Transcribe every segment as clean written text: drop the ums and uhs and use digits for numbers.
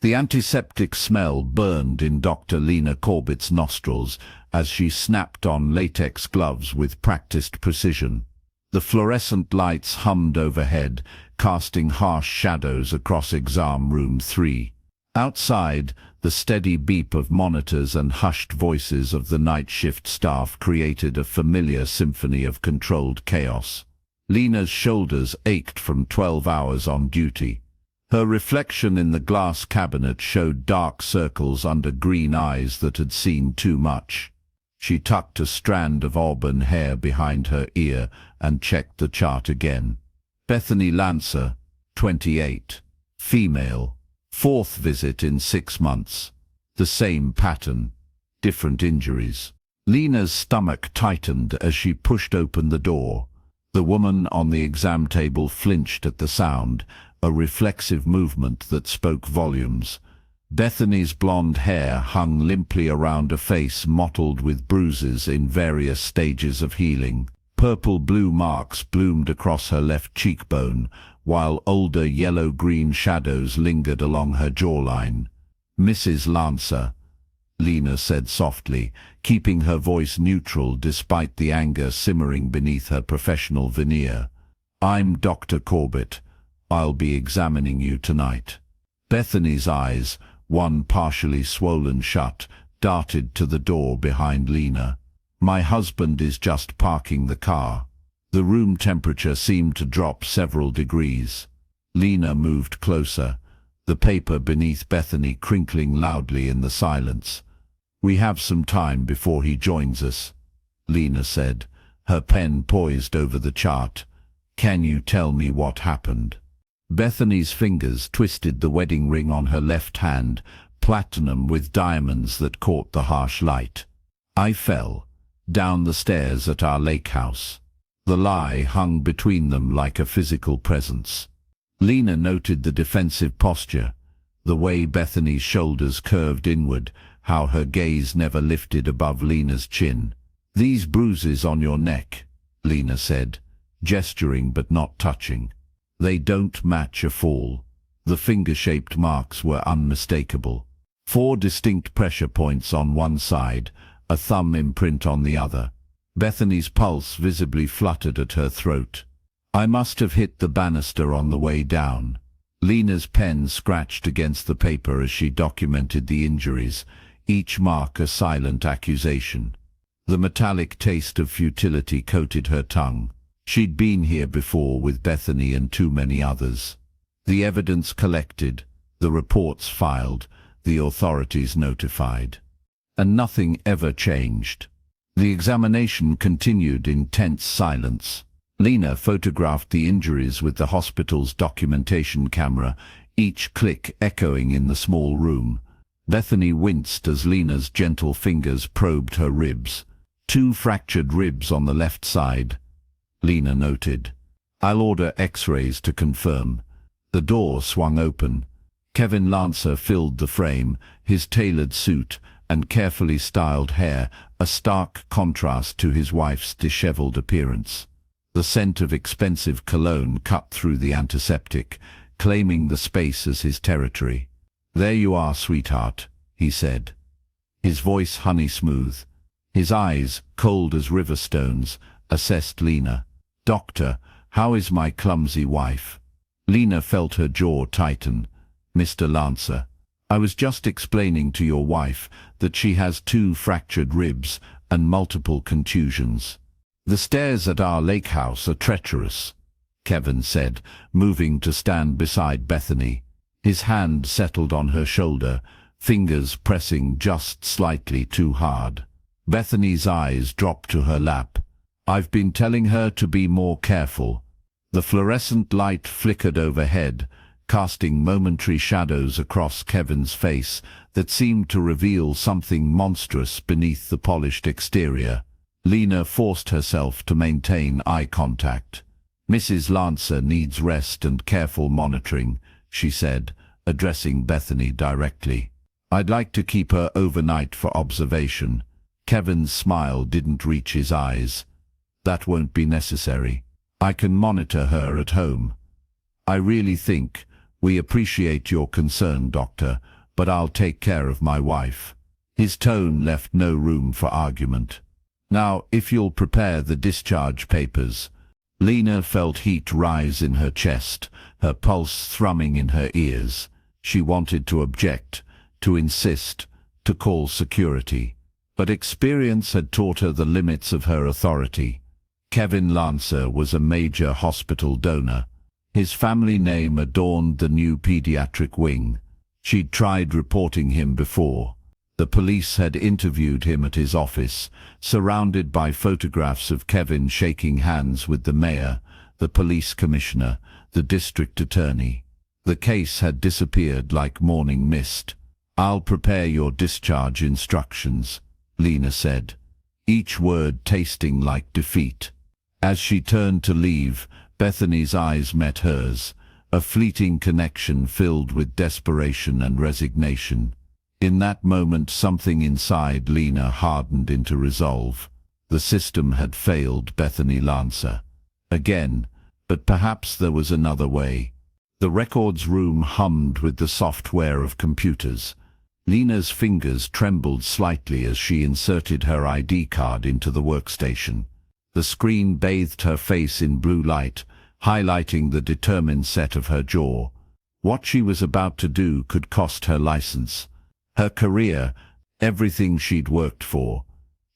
The antiseptic smell burned in Dr. Lena Corbett's nostrils as she snapped on latex gloves with practiced precision. The fluorescent lights hummed overhead, casting harsh shadows across exam room 3. Outside, the steady beep of monitors and hushed voices of the night shift staff created a familiar symphony of controlled chaos. Lena's shoulders ached from 12 hours on duty. Her reflection in the glass cabinet showed dark circles under green eyes that had seen too much. She tucked a strand of auburn hair behind her ear and checked the chart again. Bethany Lancer, 28. Female. 4th visit in 6 months. The same pattern. Different injuries. Lena's stomach tightened as she pushed open the door. The woman on the exam table flinched at the sound, a reflexive movement that spoke volumes. Bethany's blonde hair hung limply around a face mottled with bruises in various stages of healing. Purple-blue marks bloomed across her left cheekbone, while older yellow-green shadows lingered along her jawline. "Mrs. Lancer," Lena said softly, keeping her voice neutral despite the anger simmering beneath her professional veneer. "I'm Dr. Corbett. I'll be examining you tonight." Bethany's eyes, one partially swollen shut, darted to the door behind Lena. "My husband is just parking the car." The room temperature seemed to drop several degrees. Lena moved closer, the paper beneath Bethany crinkling loudly in the silence. "We have some time before he joins us," Lena said, her pen poised over the chart. "Can you tell me what happened?" Bethany's fingers twisted the wedding ring on her left hand, platinum with diamonds that caught the harsh light. "I fell down the stairs at our lake house." The lie hung between them like a physical presence. Lena noted the defensive posture, the way Bethany's shoulders curved inward, how her gaze never lifted above Lena's chin. "These bruises on your neck," Lena said, gesturing but not touching. "They don't match a fall." The finger-shaped marks were unmistakable. 4 distinct pressure points on one side, a thumb imprint on the other. Bethany's pulse visibly fluttered at her throat. "I must have hit the banister on the way down." Lena's pen scratched against the paper as she documented the injuries, each mark a silent accusation. The metallic taste of futility coated her tongue. She'd been here before with Bethany and too many others. The evidence collected, the reports filed, the authorities notified. And nothing ever changed. The examination continued in tense silence. Lena photographed the injuries with the hospital's documentation camera, each click echoing in the small room. Bethany winced as Lena's gentle fingers probed her ribs. 2 fractured ribs on the left side, Lena noted. "I'll order X-rays to confirm." The door swung open. Kevin Lancer filled the frame, his tailored suit and carefully styled hair a stark contrast to his wife's disheveled appearance. The scent of expensive cologne cut through the antiseptic, claiming the space as his territory. "There you are, sweetheart," he said, his voice honey-smooth. His eyes, cold as river stones, assessed Lena. "Doctor, how is my clumsy wife?" Lena felt her jaw tighten. "Mr. Lancer, I was just explaining to your wife that she has 2 fractured ribs and multiple contusions." "The stairs at our lake house are treacherous," Kevin said, moving to stand beside Bethany. His hand settled on her shoulder, fingers pressing just slightly too hard. Bethany's eyes dropped to her lap. "I've been telling her to be more careful." The fluorescent light flickered overhead, casting momentary shadows across Kevin's face that seemed to reveal something monstrous beneath the polished exterior. Lena forced herself to maintain eye contact. "Mrs. Lancer needs rest and careful monitoring," she said, addressing Bethany directly. "I'd like to keep her overnight for observation." Kevin's smile didn't reach his eyes. "That won't be necessary. I can monitor her at home." "I really think "We appreciate your concern, doctor, but I'll take care of my wife." His tone left no room for argument. "Now, if you'll prepare the discharge papers." Lena felt heat rise in her chest, her pulse thrumming in her ears. She wanted to object, to insist, to call security. But experience had taught her the limits of her authority. Kevin Lancer was a major hospital donor. His family name adorned the new pediatric wing. She'd tried reporting him before. The police had interviewed him at his office, surrounded by photographs of Kevin shaking hands with the mayor, the police commissioner, the district attorney. The case had disappeared like morning mist. "I'll prepare your discharge instructions," Lena said, each word tasting like defeat. As she turned to leave, Bethany's eyes met hers, a fleeting connection filled with desperation and resignation. In that moment, something inside Lena hardened into resolve. The system had failed Bethany Lancer. Again, but perhaps there was another way. The records room hummed with the software of computers. Lena's fingers trembled slightly as she inserted her ID card into the workstation. The screen bathed her face in blue light, highlighting the determined set of her jaw. What she was about to do could cost her license, her career, everything she'd worked for.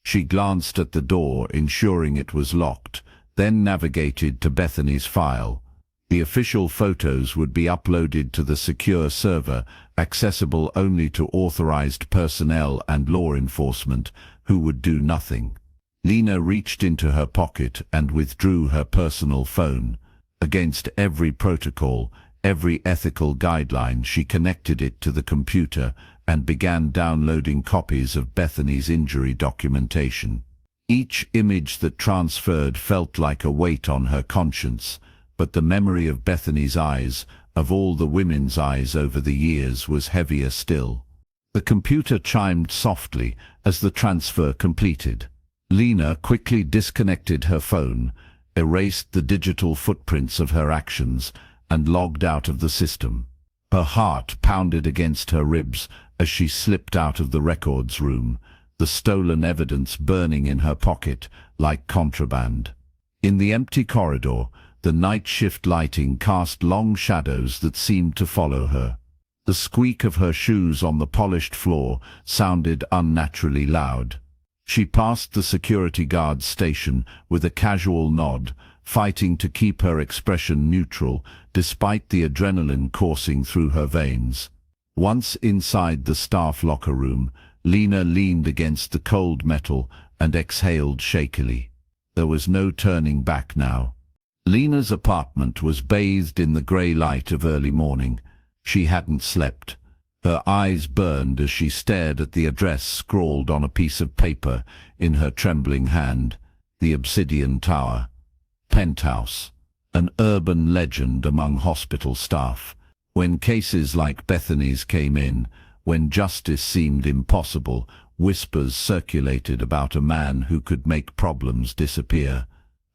She glanced at the door, ensuring it was locked, then navigated to Bethany's file. The official photos would be uploaded to the secure server, accessible only to authorized personnel and law enforcement, who would do nothing. Lena reached into her pocket and withdrew her personal phone. Against every protocol, every ethical guideline, she connected it to the computer and began downloading copies of Bethany's injury documentation. Each image that transferred felt like a weight on her conscience, but the memory of Bethany's eyes, of all the women's eyes over the years, was heavier still. The computer chimed softly as the transfer completed. Lena quickly disconnected her phone, erased the digital footprints of her actions, and logged out of the system. Her heart pounded against her ribs as she slipped out of the records room, the stolen evidence burning in her pocket like contraband. In the empty corridor, the night shift lighting cast long shadows that seemed to follow her. The squeak of her shoes on the polished floor sounded unnaturally loud. She passed the security guard's station with a casual nod, fighting to keep her expression neutral despite the adrenaline coursing through her veins. Once inside the staff locker room, Lena leaned against the cold metal and exhaled shakily. There was no turning back now. Lena's apartment was bathed in the grey light of early morning. She hadn't slept. Her eyes burned as she stared at the address scrawled on a piece of paper in her trembling hand. The Obsidian Tower. Penthouse. An urban legend among hospital staff. When cases like Bethany's came in, when justice seemed impossible, whispers circulated about a man who could make problems disappear.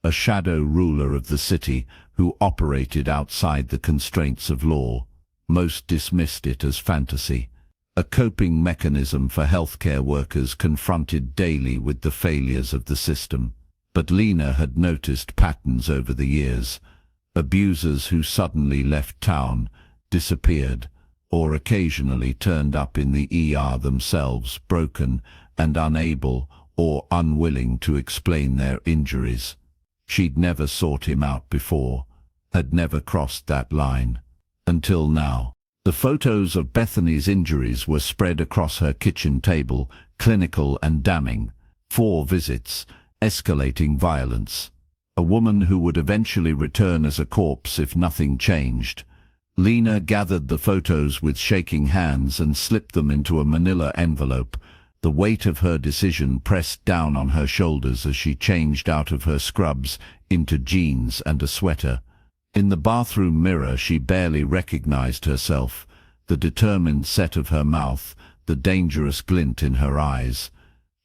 A shadow ruler of the city who operated outside the constraints of law. Most dismissed it as fantasy, a coping mechanism for healthcare workers confronted daily with the failures of the system. But Lena had noticed patterns over the years. Abusers who suddenly left town, disappeared, or occasionally turned up in the ER themselves, broken and unable or unwilling to explain their injuries. She'd never sought him out before, had never crossed that line. Until now. The photos of Bethany's injuries were spread across her kitchen table, clinical and damning. 4 visits, escalating violence. A woman who would eventually return as a corpse if nothing changed. Lena gathered the photos with shaking hands and slipped them into a manila envelope. The weight of her decision pressed down on her shoulders as she changed out of her scrubs into jeans and a sweater. In the bathroom mirror she barely recognized herself, the determined set of her mouth, the dangerous glint in her eyes.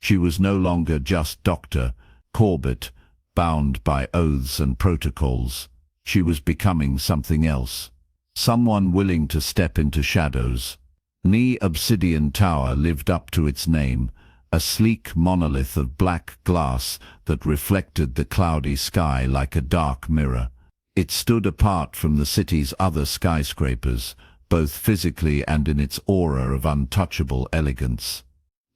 She was no longer just Dr. Corbett, bound by oaths and protocols. She was becoming something else. someone willing to step into shadows. The obsidian tower lived up to its name, a sleek monolith of black glass that reflected the cloudy sky like a dark mirror. It stood apart from the city's other skyscrapers, both physically and in its aura of untouchable elegance.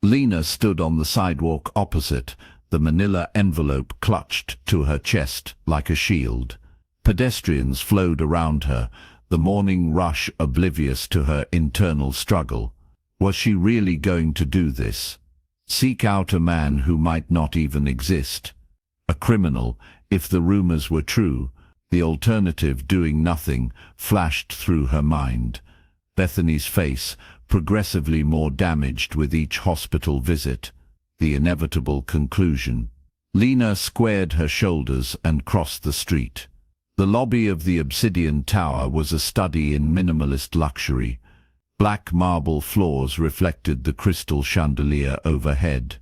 Lena stood on the sidewalk opposite, the manila envelope clutched to her chest like a shield. Pedestrians flowed around her, the morning rush oblivious to her internal struggle. Was she really going to do this? Seek out a man who might not even exist? A criminal, if the rumors were true? The alternative, doing nothing, flashed through her mind. Bethany's face, progressively more damaged with each hospital visit. The inevitable conclusion. Lena squared her shoulders and crossed the street. The lobby of the Obsidian Tower was a study in minimalist luxury. Black marble floors reflected the crystal chandelier overhead.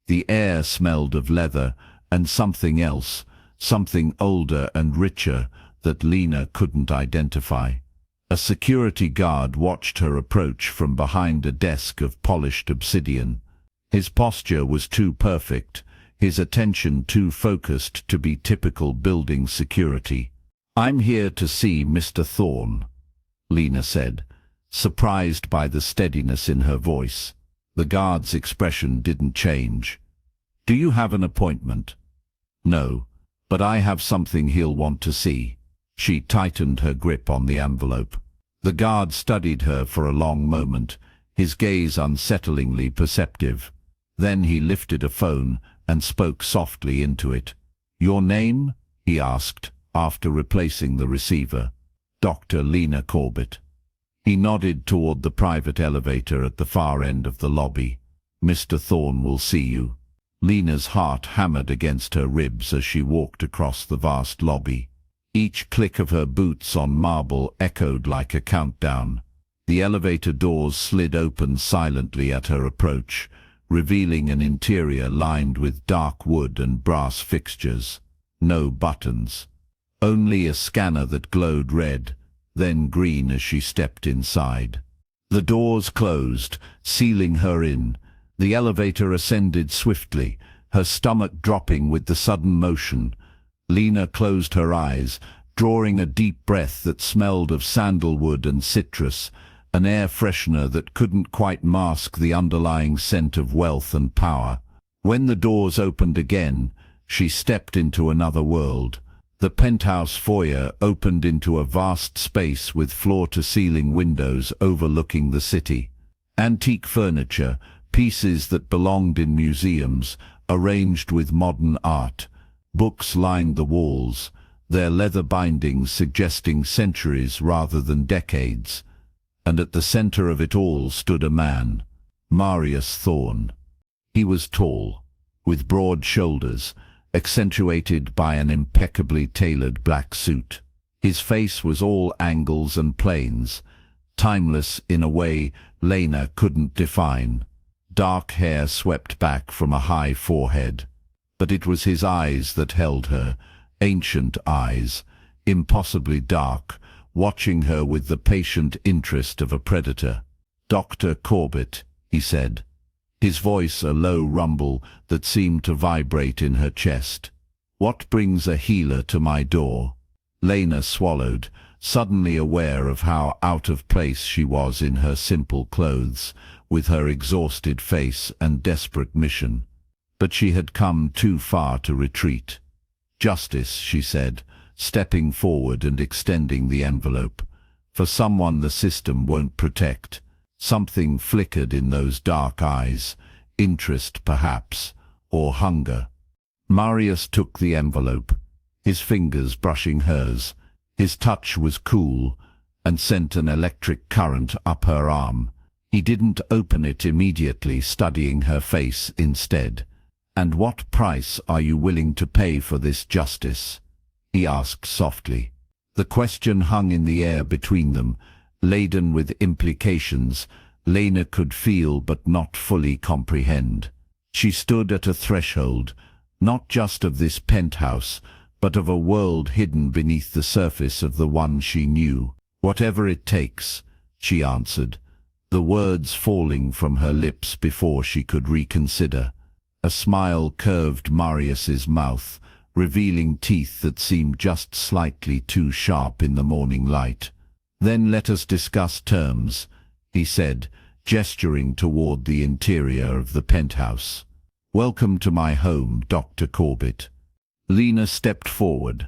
The air smelled of leather and something else, something older and richer that Lena couldn't identify. A security guard watched her approach from behind a desk of polished obsidian. His posture was too perfect, his attention too focused to be typical building security. "I'm here to see Mr. Thorne," Lena said, surprised by the steadiness in her voice. The guard's expression didn't change. "Do you have an appointment?" "No, but I have something he'll want to see." She tightened her grip on the envelope. The guard studied her for a long moment, his gaze unsettlingly perceptive. Then he lifted a phone and spoke softly into it. "Your name?" he asked, after replacing the receiver. "Dr. Lena Corbett." He nodded toward the private elevator at the far end of the lobby. "Mr. Thorne will see you." Lena's heart hammered against her ribs as she walked across the vast lobby. Each click of her boots on marble echoed like a countdown. The elevator doors slid open silently at her approach, revealing an interior lined with dark wood and brass fixtures. No buttons. Only a scanner that glowed red, then green as she stepped inside. The doors closed, sealing her in. The elevator ascended swiftly, her stomach dropping with the sudden motion. Lena closed her eyes, drawing a deep breath that smelled of sandalwood and citrus, an air freshener that couldn't quite mask the underlying scent of wealth and power. When the doors opened again, she stepped into another world. The penthouse foyer opened into a vast space with floor-to-ceiling windows overlooking the city. Antique furniture, pieces that belonged in museums, arranged with modern art. Books lined the walls, their leather bindings suggesting centuries rather than decades. And at the center of it all stood a man, Marius Thorne. He was tall, with broad shoulders, accentuated by an impeccably tailored black suit. His face was all angles and planes, timeless in a way Lena couldn't define. Dark hair swept back from a high forehead. But it was his eyes that held her, ancient eyes, impossibly dark, watching her with the patient interest of a predator. "Dr. Corbett," he said, his voice a low rumble that seemed to vibrate in her chest. "What brings a healer to my door?" Lena swallowed, suddenly aware of how out of place she was in her simple clothes, with her exhausted face and desperate mission. But she had come too far to retreat. "Justice," she said, stepping forward and extending the envelope. "For someone the system won't protect." Something flickered in those dark eyes, interest perhaps, or hunger. Marius took the envelope, his fingers brushing hers. His touch was cool and sent an electric current up her arm. He didn't open it immediately, studying her face instead. "And what price are you willing to pay for this justice?" he asked softly. The question hung in the air between them, laden with implications Lena could feel but not fully comprehend. She stood at a threshold, not just of this penthouse, but of a world hidden beneath the surface of the one she knew. "Whatever it takes," she answered, the words falling from her lips before she could reconsider. A smile curved Marius's mouth, revealing teeth that seemed just slightly too sharp in the morning light. "Then let us discuss terms," he said, gesturing toward the interior of the penthouse. "Welcome to my home, Dr. Corbett." Lena stepped forward,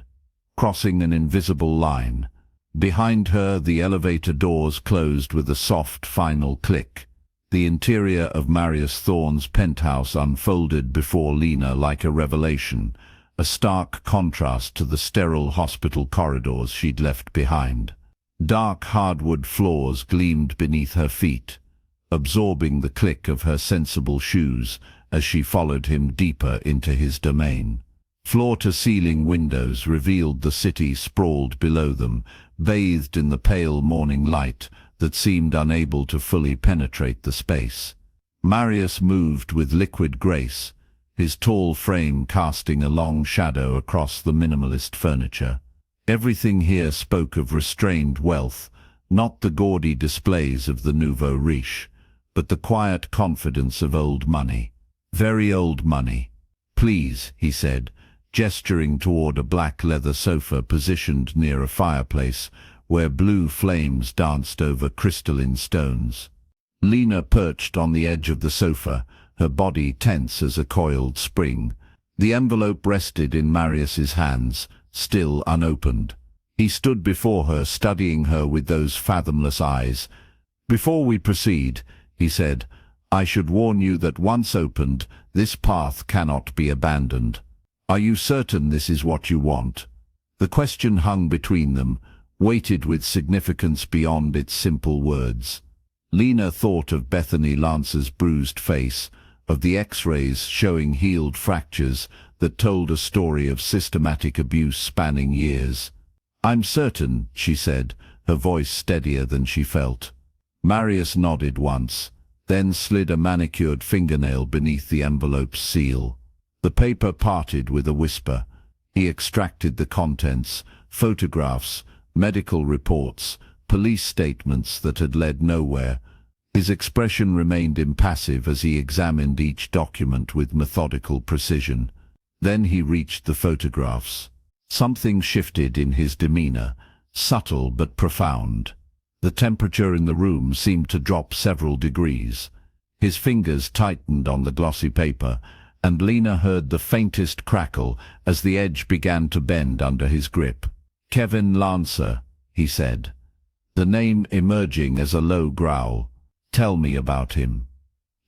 crossing an invisible line. Behind her, the elevator doors closed with a soft final click. The interior of Marius Thorne's penthouse unfolded before Lena like a revelation, a stark contrast to the sterile hospital corridors she'd left behind. Dark hardwood floors gleamed beneath her feet, absorbing the click of her sensible shoes as she followed him deeper into his domain. Floor-to-ceiling windows revealed the city sprawled below them, bathed in the pale morning light that seemed unable to fully penetrate the space. Marius moved with liquid grace, his tall frame casting a long shadow across the minimalist furniture. Everything here spoke of restrained wealth, not the gaudy displays of the nouveau riche, but the quiet confidence of old money. "Very old money. Please," he said, gesturing toward a black leather sofa positioned near a fireplace where blue flames danced over crystalline stones. Lena perched on the edge of the sofa, her body tense as a coiled spring. The envelope rested in Marius's hands, still unopened. He stood before her, studying her with those fathomless eyes. "Before we proceed," he said, "I should warn you that once opened, this path cannot be abandoned. Are you certain this is what you want?" The question hung between them, weighted with significance beyond its simple words. Lena thought of Bethany Lance's bruised face, of the X-rays showing healed fractures that told a story of systematic abuse spanning years. "I'm certain," she said, her voice steadier than she felt. Marius nodded once, then slid a manicured fingernail beneath the envelope's seal. The paper parted with a whisper. He extracted the contents, photographs, medical reports, police statements that had led nowhere. His expression remained impassive as he examined each document with methodical precision. Then he reached the photographs. Something shifted in his demeanor, subtle but profound. The temperature in the room seemed to drop several degrees. His fingers tightened on the glossy paper, and Lena heard the faintest crackle as the edge began to bend under his grip. "Kevin Lancer," he said, the name emerging as a low growl. "Tell me about him."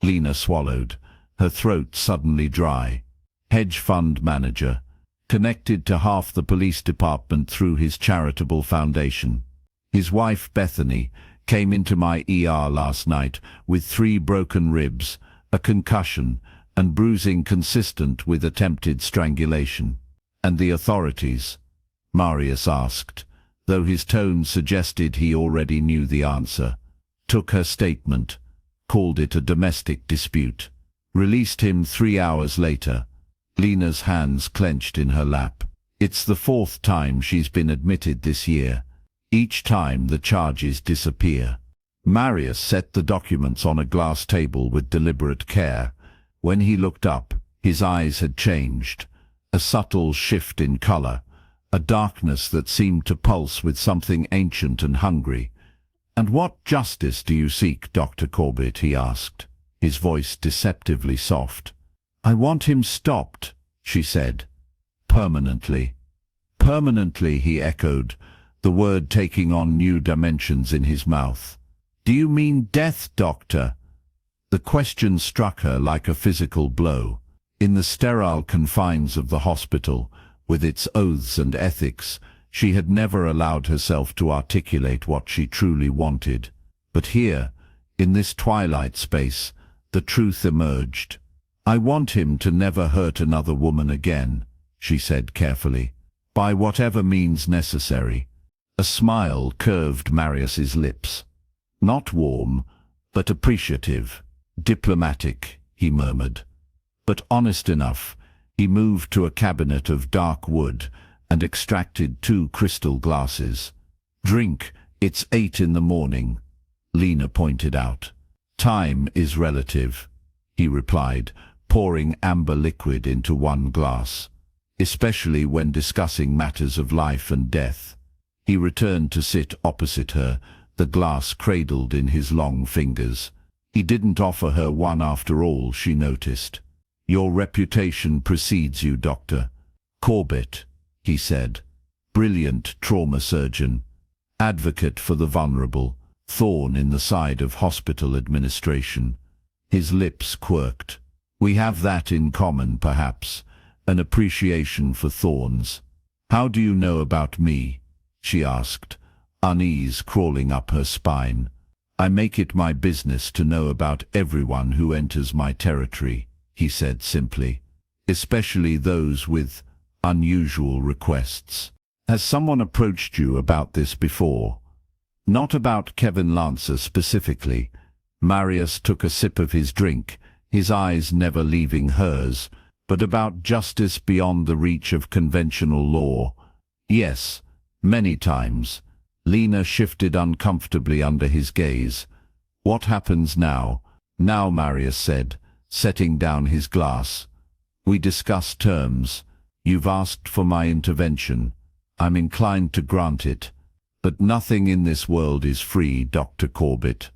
Lena swallowed, her throat suddenly dry. "Hedge fund manager, connected to half the police department through his charitable foundation. His wife Bethany came into my ER last night with 3 broken ribs, a concussion, and bruising consistent with attempted strangulation." "And the authorities?" Marius asked, though his tone suggested he already knew the answer. "Took her statement, called it a domestic dispute. Released him 3 hours later." Lena's hands clenched in her lap. "It's the 4th time she's been admitted this year. Each time the charges disappear." Marius set the documents on a glass table with deliberate care. When he looked up, his eyes had changed. A subtle shift in color, a darkness that seemed to pulse with something ancient and hungry. "And what justice do you seek, Dr. Corbett?" he asked, his voice deceptively soft. "I want him stopped," she said. "Permanently." "Permanently," he echoed, the word taking on new dimensions in his mouth. "Do you mean death, Doctor?" The question struck her like a physical blow. In the sterile confines of the hospital, with its oaths and ethics, she had never allowed herself to articulate what she truly wanted. But here, in this twilight space, the truth emerged. "I want him to never hurt another woman again," she said carefully, "by whatever means necessary." A smile curved Marius's lips. Not warm, but appreciative. "Diplomatic," he murmured. But honest enough. He moved to a cabinet of dark wood and extracted 2 crystal glasses. "Drink," It's 8 in the morning, Lena pointed out. Time is relative, he replied, pouring amber liquid into one glass. Especially when discussing matters of life and death. He returned to sit opposite her, the glass cradled in his long fingers. He didn't offer her one after all, she noticed. Your reputation precedes you, Dr. Corbett, he said. Brilliant trauma surgeon. Advocate for the vulnerable. Thorn in the side of hospital administration. His lips quirked. We have that in common, perhaps. An appreciation for thorns. How do you know about me? She asked, unease crawling up her spine. I make it my business to know about everyone who enters my territory, he said simply. Especially those with unusual requests. Has someone approached you about this before? Not about Kevin Lancer specifically. Marius took a sip of his drink, his eyes never leaving hers, but about justice beyond the reach of conventional law. Yes, many times. Lena shifted uncomfortably under his gaze. What happens now? Now, Marius said, setting down his glass. We discuss terms. You've asked for my intervention. I'm inclined to grant it. But nothing in this world is free, Dr. Corbett.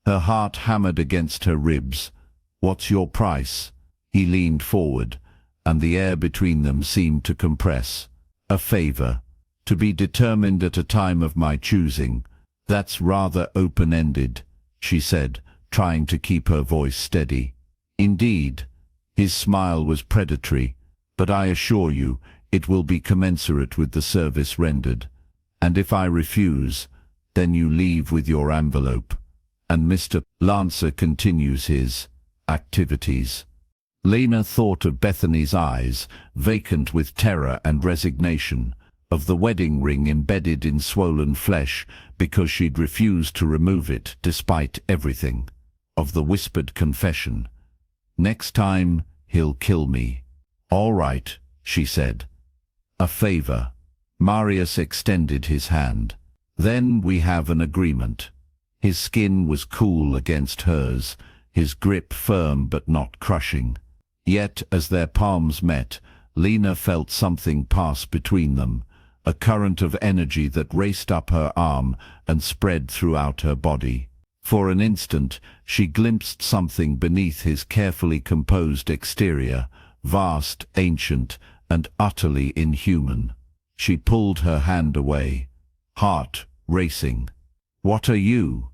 Her heart hammered against her ribs. What's your price? He leaned forward, and the air between them seemed to compress. A favor. To be determined at a time of my choosing. That's rather open-ended, she said, trying to keep her voice steady. Indeed. His smile was predatory, but I assure you, it will be commensurate with the service rendered. And if I refuse, then you leave with your envelope. And Mr. Lancer continues his activities. Lena thought of Bethany's eyes, vacant with terror and resignation, of the wedding ring embedded in swollen flesh because she'd refused to remove it despite everything, of the whispered confession. Next time, he'll kill me. All right, she said. A favor. Marius extended his hand. Then we have an agreement. His skin was cool against hers, his grip firm but not crushing. Yet, as their palms met, Lena felt something pass between them, a current of energy that raced up her arm and spread throughout her body. For an instant, she glimpsed something beneath his carefully composed exterior, vast, ancient, and utterly inhuman. She pulled her hand away, heart racing. What are you?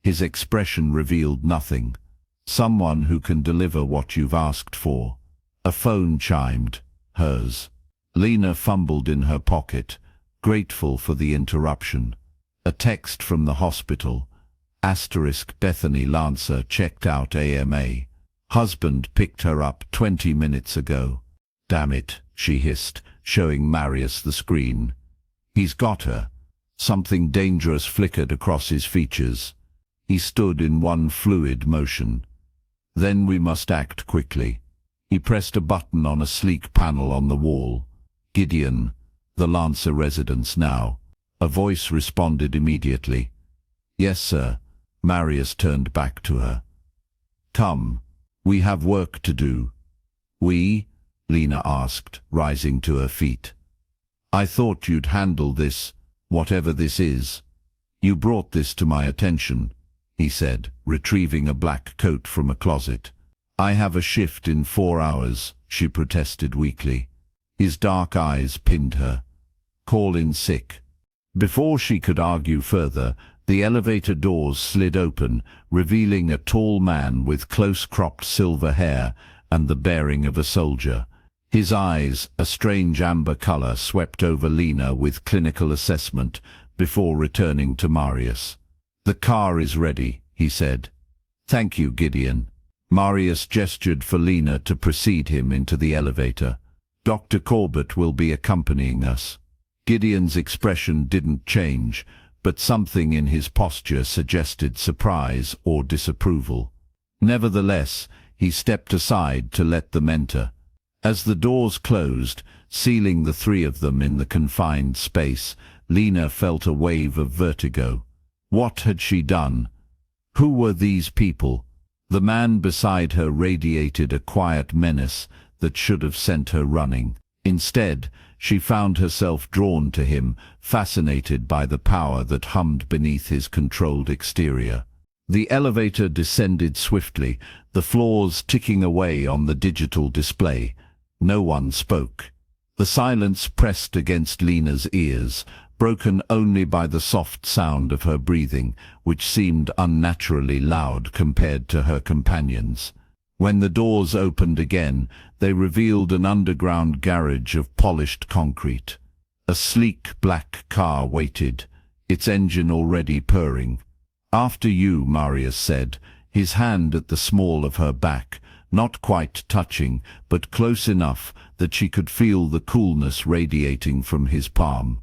His expression revealed nothing. Someone who can deliver what you've asked for. A phone chimed, hers. Lena fumbled in her pocket, grateful for the interruption. A text from the hospital. * Bethany Lancer checked out AMA. Husband picked her up 20 minutes ago. Damn it, she hissed, showing Marius the screen. He's got her. Something dangerous flickered across his features. He stood in one fluid motion. Then we must act quickly. He pressed a button on a sleek panel on the wall. Gideon, the Lancer residence now. A voice responded immediately. Yes, sir. Marius turned back to her. Come, we have work to do. We? Lena asked, rising to her feet. I thought you'd handle this, whatever this is. You brought this to my attention, he said, retrieving a black coat from a closet. I have a shift in 4 hours, she protested weakly. His dark eyes pinned her. Call in sick. Before she could argue further, the elevator doors slid open, revealing a tall man with close-cropped silver hair and the bearing of a soldier. His eyes, a strange amber color, swept over Lena with clinical assessment before returning to Marius. The car is ready, he said. Thank you, Gideon. Marius gestured for Lena to precede him into the elevator. Dr. Corbett will be accompanying us. Gideon's expression didn't change, but something in his posture suggested surprise or disapproval. Nevertheless, he stepped aside to let them enter. As the doors closed, sealing the three of them in the confined space, Lena felt a wave of vertigo. What had she done? Who were these people? The man beside her radiated a quiet menace that should have sent her running. Instead, she found herself drawn to him, fascinated by the power that hummed beneath his controlled exterior. The elevator descended swiftly, the floors ticking away on the digital display. No one spoke. The silence pressed against Lena's ears, broken only by the soft sound of her breathing, which seemed unnaturally loud compared to her companions. When the doors opened again, they revealed an underground garage of polished concrete. A sleek black car waited, its engine already purring. "After you," Marius said, his hand at the small of her back, not quite touching, but close enough that she could feel the coolness radiating from his palm.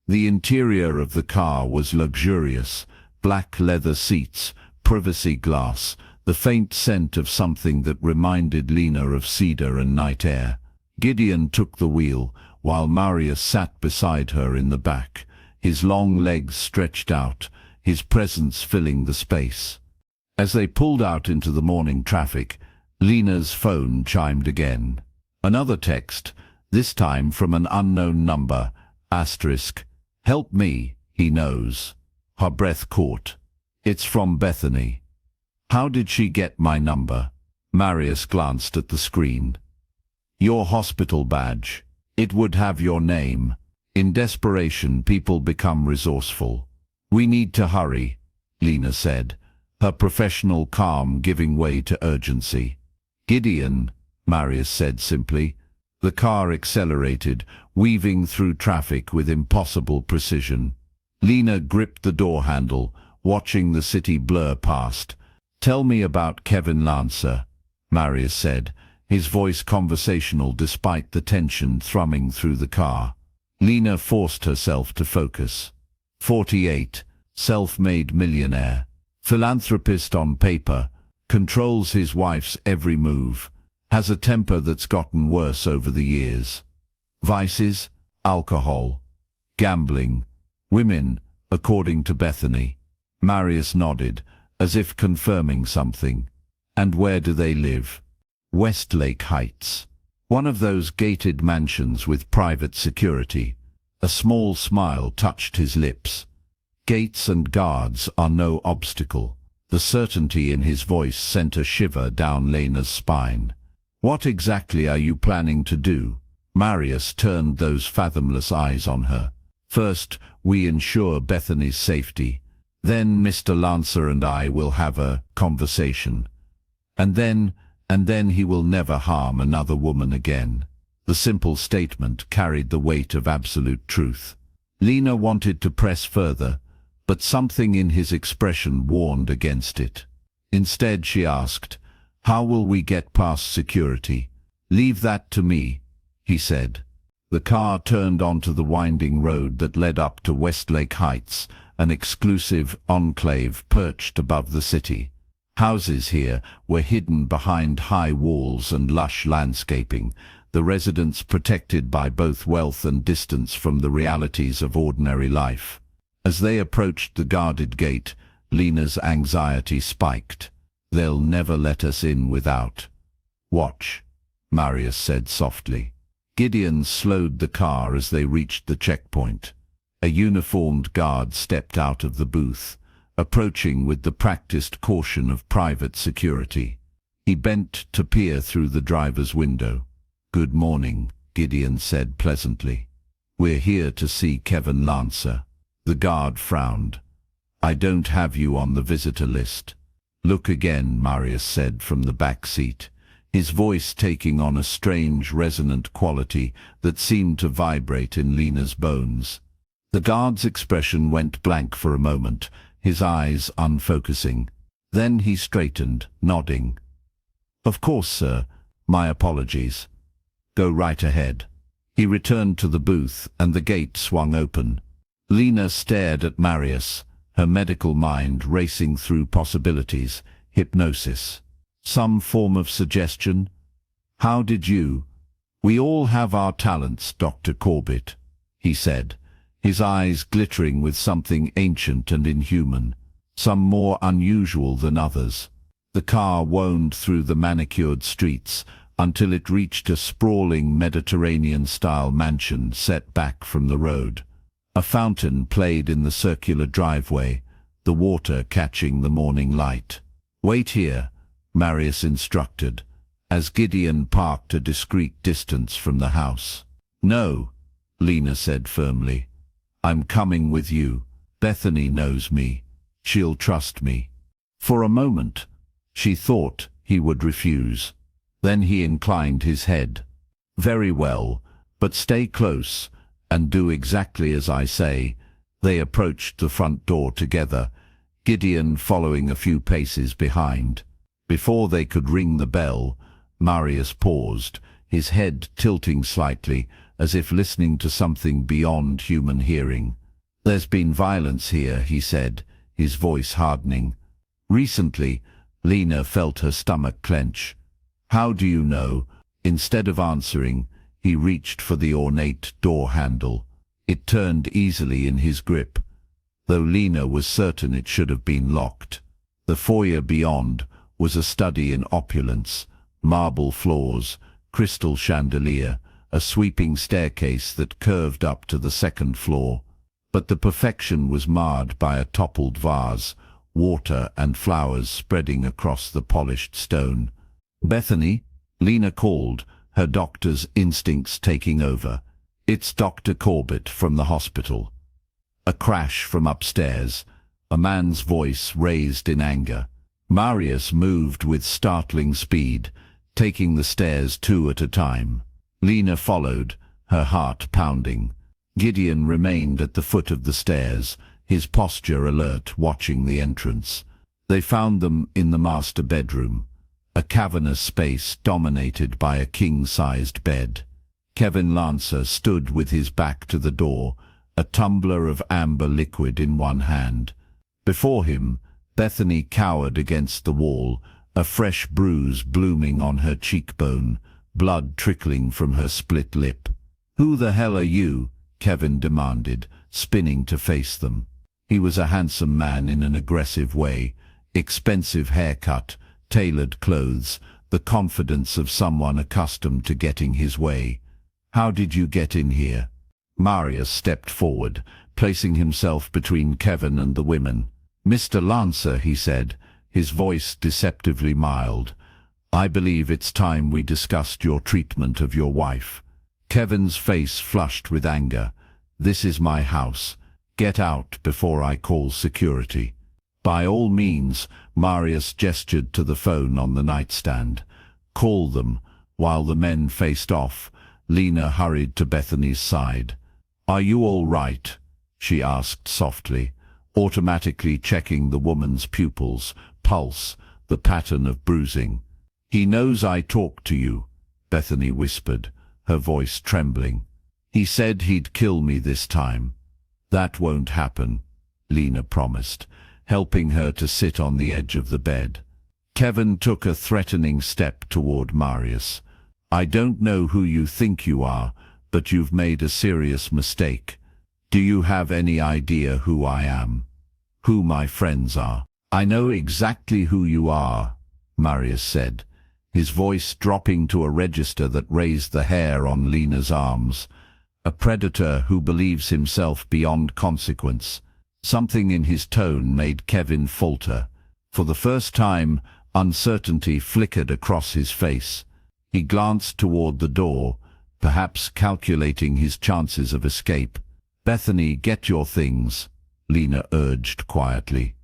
The interior of the car was luxurious, black leather seats, privacy glass, the faint scent of something that reminded Lena of cedar and night air. Gideon took the wheel, while Marius sat beside her in the back, his long legs stretched out, his presence filling the space. As they pulled out into the morning traffic, Lena's phone chimed again. Another text, this time from an unknown number, asterisk, "Help me, he knows." Her breath caught. "It's from Bethany." "How did she get my number?" Marius glanced at the screen. "Your hospital badge. It would have your name." In desperation, people become resourceful. "We need to hurry," Lena said, her professional calm giving way to urgency. "Gideon," Marius said simply. The car accelerated, weaving through traffic with impossible precision. Lena gripped the door handle, watching the city blur past. "Tell me about Kevin Lancer," Marius said, his voice conversational despite the tension thrumming through the car. Lena forced herself to focus. 48, self-made millionaire, philanthropist on paper, controls his wife's every move, has a temper that's gotten worse over the years. Vices, alcohol, gambling, women, according to Bethany. Marius nodded, as if confirming something. "And where do they live?" "Westlake Heights. One of those gated mansions with private security." A small smile touched his lips. "Gates and guards are no obstacle." The certainty in his voice sent a shiver down Lena's spine. "What exactly are you planning to do?" Marius turned those fathomless eyes on her. "First, we ensure Bethany's safety. Then Mr. Lancer and I will have a conversation. And then he will never harm another woman again." The simple statement carried the weight of absolute truth. Lena wanted to press further, but something in his expression warned against it. Instead, she asked, "How will we get past security?" "Leave that to me," he said. The car turned onto the winding road that led up to Westlake Heights, an exclusive enclave perched above the city. Houses here were hidden behind high walls and lush landscaping, the residents protected by both wealth and distance from the realities of ordinary life. As they approached the guarded gate, Lena's anxiety spiked. "They'll never let us in without." "Watch," Marius said softly. Gideon slowed the car as they reached the checkpoint. A uniformed guard stepped out of the booth, approaching with the practiced caution of private security. He bent to peer through the driver's window. "Good morning," Gideon said pleasantly. "We're here to see Kevin Lancer." The guard frowned. "I don't have you on the visitor list." "Look again," Marius said from the back seat, his voice taking on a strange resonant quality that seemed to vibrate in Lena's bones. The guard's expression went blank for a moment, his eyes unfocusing. Then he straightened, nodding. "Of course, sir. My apologies. Go right ahead." He returned to the booth, and the gate swung open. Lena stared at Marius, her medical mind racing through possibilities. Hypnosis. Some form of suggestion? "How did you—" "We all have our talents, Dr. Corbett," he said, his eyes glittering with something ancient and inhuman, some more unusual than others. The car wound through the manicured streets until it reached a sprawling Mediterranean-style mansion set back from the road. A fountain played in the circular driveway, the water catching the morning light. "Wait here," Marius instructed, as Gideon parked a discreet distance from the house. "No," Lena said firmly. "I'm coming with you. Bethany knows me. She'll trust me." For a moment, she thought he would refuse. Then he inclined his head. "Very well, but stay close and do exactly as I say." They approached the front door together, Gideon following a few paces behind. Before they could ring the bell, Marius paused, his head tilting slightly, as if listening to something beyond human hearing. "There's been violence here," he said, his voice hardening. "Recently." Lena felt her stomach clench. "How do you know?" Instead of answering, he reached for the ornate door handle. It turned easily in his grip, though Lena was certain it should have been locked. The foyer beyond was a study in opulence, marble floors, crystal chandelier, a sweeping staircase that curved up to the second floor. But the perfection was marred by a toppled vase, water and flowers spreading across the polished stone. "Bethany," Lena called, her doctor's instincts taking over. "It's Dr. Corbett from the hospital." A crash from upstairs, a man's voice raised in anger. Marius moved with startling speed, taking the stairs two at a time. Lena followed, her heart pounding. Gideon remained at the foot of the stairs, his posture alert, watching the entrance. They found them in the master bedroom, a cavernous space dominated by a king-sized bed. Kevin Lancer stood with his back to the door, a tumbler of amber liquid in one hand. Before him, Bethany cowered against the wall, a fresh bruise blooming on her cheekbone, blood trickling from her split lip. "Who the hell are you?" Kevin demanded, spinning to face them. He was a handsome man in an aggressive way, expensive haircut, tailored clothes, the confidence of someone accustomed to getting his way. "How did you get in here?" Marius stepped forward, placing himself between Kevin and the women. "Mr. Lancer," he said, his voice deceptively mild, "I believe it's time we discussed your treatment of your wife." Kevin's face flushed with anger. "This is my house. Get out before I call security." "By all means," Marius gestured to the phone on the nightstand. "Call them." While the men faced off, Lena hurried to Bethany's side. "Are you all right?" she asked softly, automatically checking the woman's pupils, pulse, the pattern of bruising. "He knows I talked to you," Bethany whispered, her voice trembling. "He said he'd kill me this time." "That won't happen," Lena promised, helping her to sit on the edge of the bed. Kevin took a threatening step toward Marius. "I don't know who you think you are, but you've made a serious mistake. Do you have any idea who I am? Who my friends are?" "I know exactly who you are," Marius said, his voice dropping to a register that raised the hair on Lena's arms. "A predator who believes himself beyond consequence." Something in his tone made Kevin falter. For the first time, uncertainty flickered across his face. He glanced toward the door, perhaps calculating his chances of escape. "Bethany, get your things," Lena urged quietly.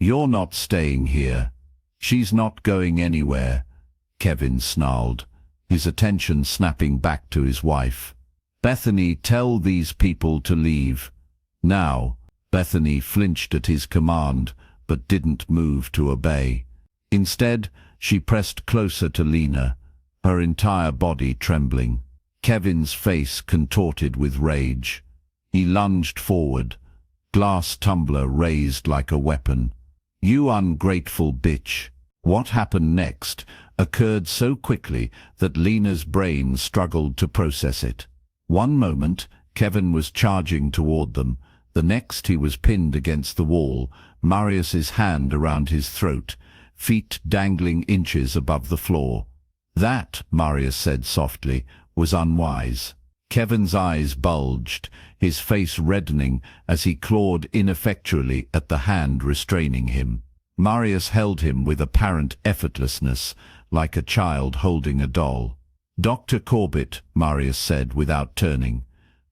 "You're not staying here." "She's not going anywhere," Kevin snarled, his attention snapping back to his wife. "Bethany, tell these people to leave. Now." Bethany flinched at his command, but didn't move to obey. Instead, she pressed closer to Lena, her entire body trembling. Kevin's face contorted with rage. He lunged forward, glass tumbler raised like a weapon. "You ungrateful bitch." What happened next occurred so quickly that Lena's brain struggled to process it. One moment, Kevin was charging toward them. The next he was pinned against the wall, Marius's hand around his throat, feet dangling inches above the floor. That, Marius said softly, was unwise. Kevin's eyes bulged, his face reddening as he clawed ineffectually at the hand restraining him. Marius held him with apparent effortlessness, like a child holding a doll. "Dr. Corbett," Marius said without turning,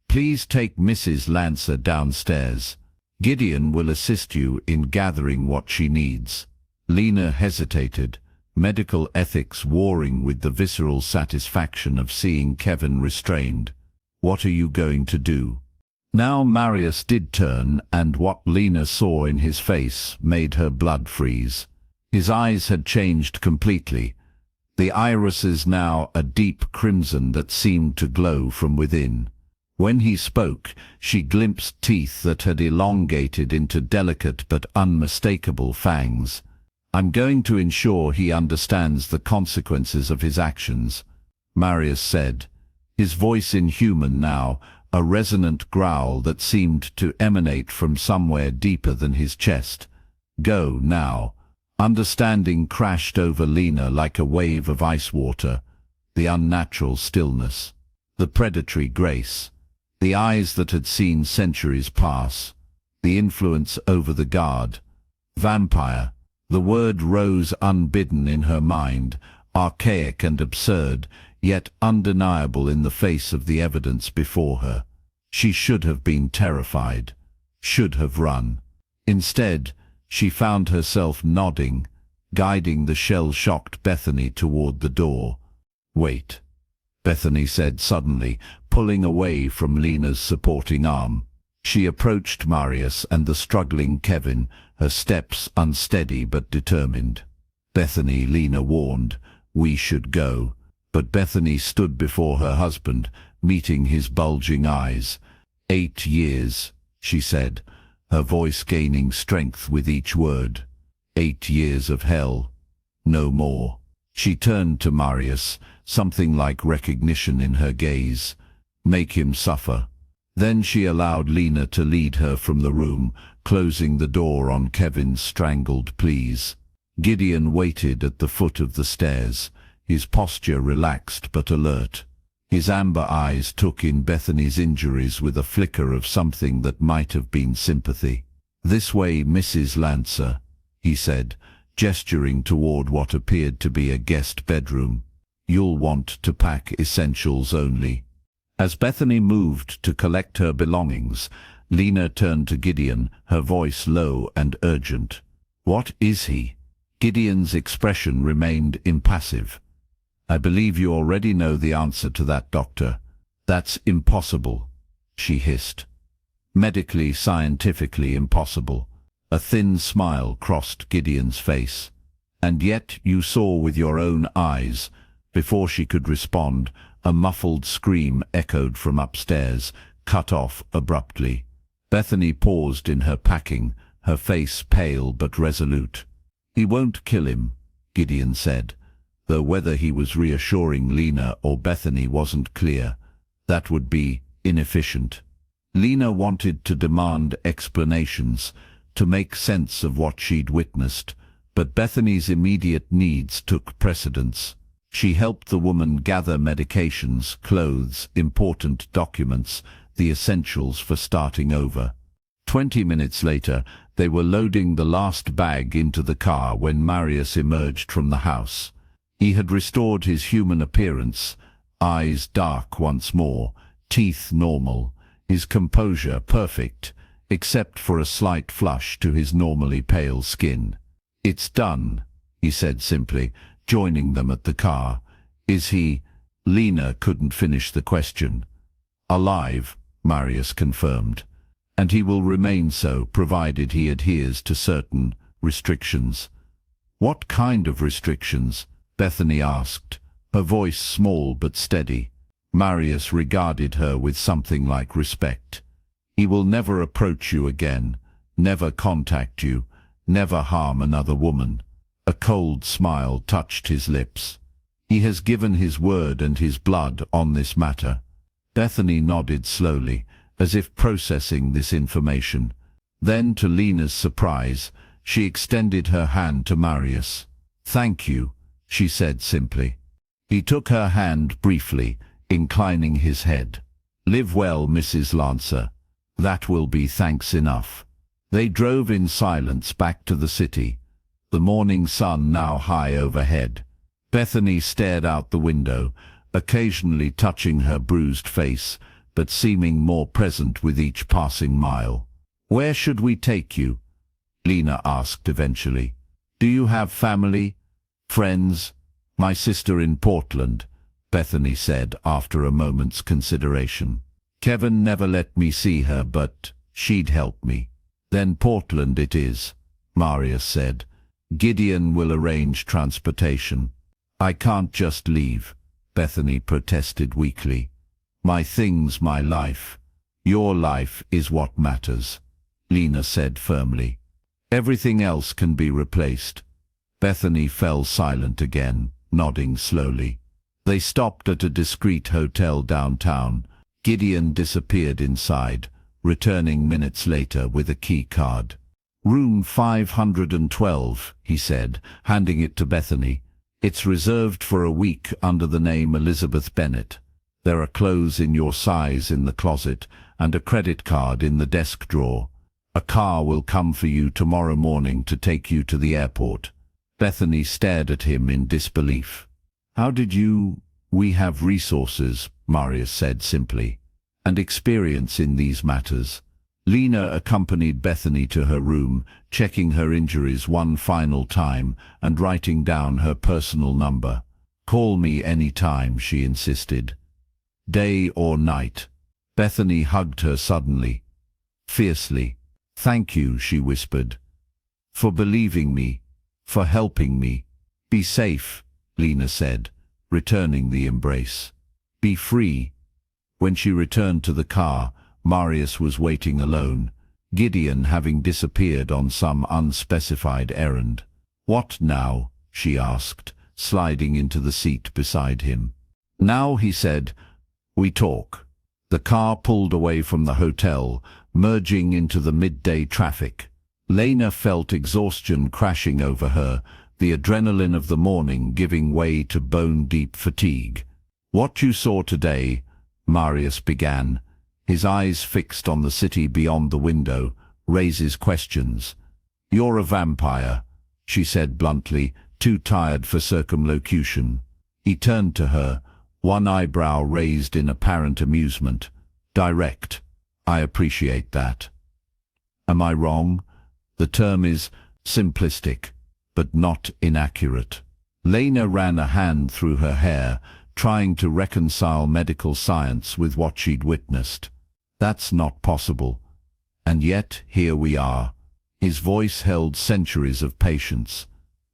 "please take Mrs. Lancer downstairs. Gideon will assist you in gathering what she needs." Lena hesitated, medical ethics warring with the visceral satisfaction of seeing Kevin restrained. "What are you going to do?" Now Marius did turn, and what Lena saw in his face made her blood freeze. His eyes had changed completely, the irises now a deep crimson that seemed to glow from within. When he spoke, she glimpsed teeth that had elongated into delicate but unmistakable fangs. "I'm going to ensure he understands the consequences of his actions," Marius said, his voice inhuman now, a resonant growl that seemed to emanate from somewhere deeper than his chest. "Go now." Understanding crashed over Lena like a wave of ice water, the unnatural stillness, the predatory grace, the eyes that had seen centuries pass, the influence over the guard. Vampire. The word rose unbidden in her mind, archaic and absurd, yet undeniable in the face of the evidence before her. She should have been terrified, should have run. Instead, she found herself nodding, guiding the shell-shocked Bethany toward the door. "Wait," Bethany said suddenly, pulling away from Lena's supporting arm. She approached Marius and the struggling Kevin, her steps unsteady but determined. "Bethany," Lena warned, "we should go." But Bethany stood before her husband, meeting his bulging eyes. 8 years, she said, her voice gaining strength with each word. 8 years of hell. No more. She turned to Marius, something like recognition in her gaze. "Make him suffer." Then she allowed Lena to lead her from the room, closing the door on Kevin's strangled pleas. Gideon waited at the foot of the stairs, his posture relaxed but alert. His amber eyes took in Bethany's injuries with a flicker of something that might have been sympathy. "This way, Mrs. Lancer," he said, gesturing toward what appeared to be a guest bedroom. "You'll want to pack essentials only." As Bethany moved to collect her belongings, Lena turned to Gideon, her voice low and urgent. "What is he?" Gideon's expression remained impassive. "I believe you already know the answer to that, Doctor." "That's impossible," she hissed. "Medically, scientifically impossible." A thin smile crossed Gideon's face. "And yet you saw with your own eyes." Before she could respond, a muffled scream echoed from upstairs, cut off abruptly. Bethany paused in her packing, her face pale but resolute. "He won't kill him," Gideon said, though whether he was reassuring Lena or Bethany wasn't clear. That would be inefficient. Lena wanted to demand explanations, to make sense of what she'd witnessed, but Bethany's immediate needs took precedence. She helped the woman gather medications, clothes, important documents, the essentials for starting over. 20 minutes later, they were loading the last bag into the car when Marius emerged from the house. He had restored his human appearance, eyes dark once more, teeth normal, his composure perfect, except for a slight flush to his normally pale skin. "It's done," he said simply, joining them at the car. "Is he—" Lena couldn't finish the question. "Alive," Marius confirmed. "And he will remain so, provided he adheres to certain restrictions." "What kind of restrictions?" Bethany asked, her voice small but steady. Marius regarded her with something like respect. "He will never approach you again, never contact you, never harm another woman." A cold smile touched his lips. "He has given his word and his blood on this matter." Bethany nodded slowly, as if processing this information. Then, to Lena's surprise, she extended her hand to Marius. "Thank you," she said simply. He took her hand briefly, inclining his head. "Live well, Mrs. Lancer. That will be thanks enough." They drove in silence back to the city, the morning sun now high overhead. Bethany stared out the window, occasionally touching her bruised face, but seeming more present with each passing mile. "Where should we take you?" Lena asked eventually. "Do you have family? Friends?" "My sister in Portland," Bethany said after a moment's consideration. "Kevin never let me see her, but she'd help me." "Then Portland it is," Marius said. "Gideon will arrange transportation." "I can't just leave," Bethany protested weakly. "My things, my life. Your life is what matters," Lena said firmly. "Everything else can be replaced." Bethany fell silent again, nodding slowly. They stopped at a discreet hotel downtown. Gideon disappeared inside, returning minutes later with a key card. "Room 512, he said, handing it to Bethany. "It's reserved for a week under the name Elizabeth Bennet. There are clothes in your size in the closet and a credit card in the desk drawer. A car will come for you tomorrow morning to take you to the airport." Bethany stared at him in disbelief. "How did you—" "We have resources," Marius said simply, "and experience in these matters." Lena accompanied Bethany to her room, checking her injuries one final time and writing down her personal number. "Call me any time," she insisted. "Day or night." Bethany hugged her suddenly, fiercely. "Thank you," she whispered, "for believing me, for helping me." "Be safe," Lena said, returning the embrace. "Be free." When she returned to the car, Marius was waiting alone, Gideon having disappeared on some unspecified errand. "What now?" she asked, sliding into the seat beside him. "Now," he said, "we talk." The car pulled away from the hotel, merging into the midday traffic. Lena felt exhaustion crashing over her, the adrenaline of the morning giving way to bone-deep fatigue. "What you saw today," Marius began, his eyes fixed on the city beyond the window, "raises questions." "You're a vampire," she said bluntly, too tired for circumlocution. He turned to her, one eyebrow raised in apparent amusement. "Direct. I appreciate that." "Am I wrong?" "The term is simplistic, but not inaccurate." Lena ran a hand through her hair, trying to reconcile medical science with what she'd witnessed. "That's not possible. And yet, here we are." His voice held centuries of patience.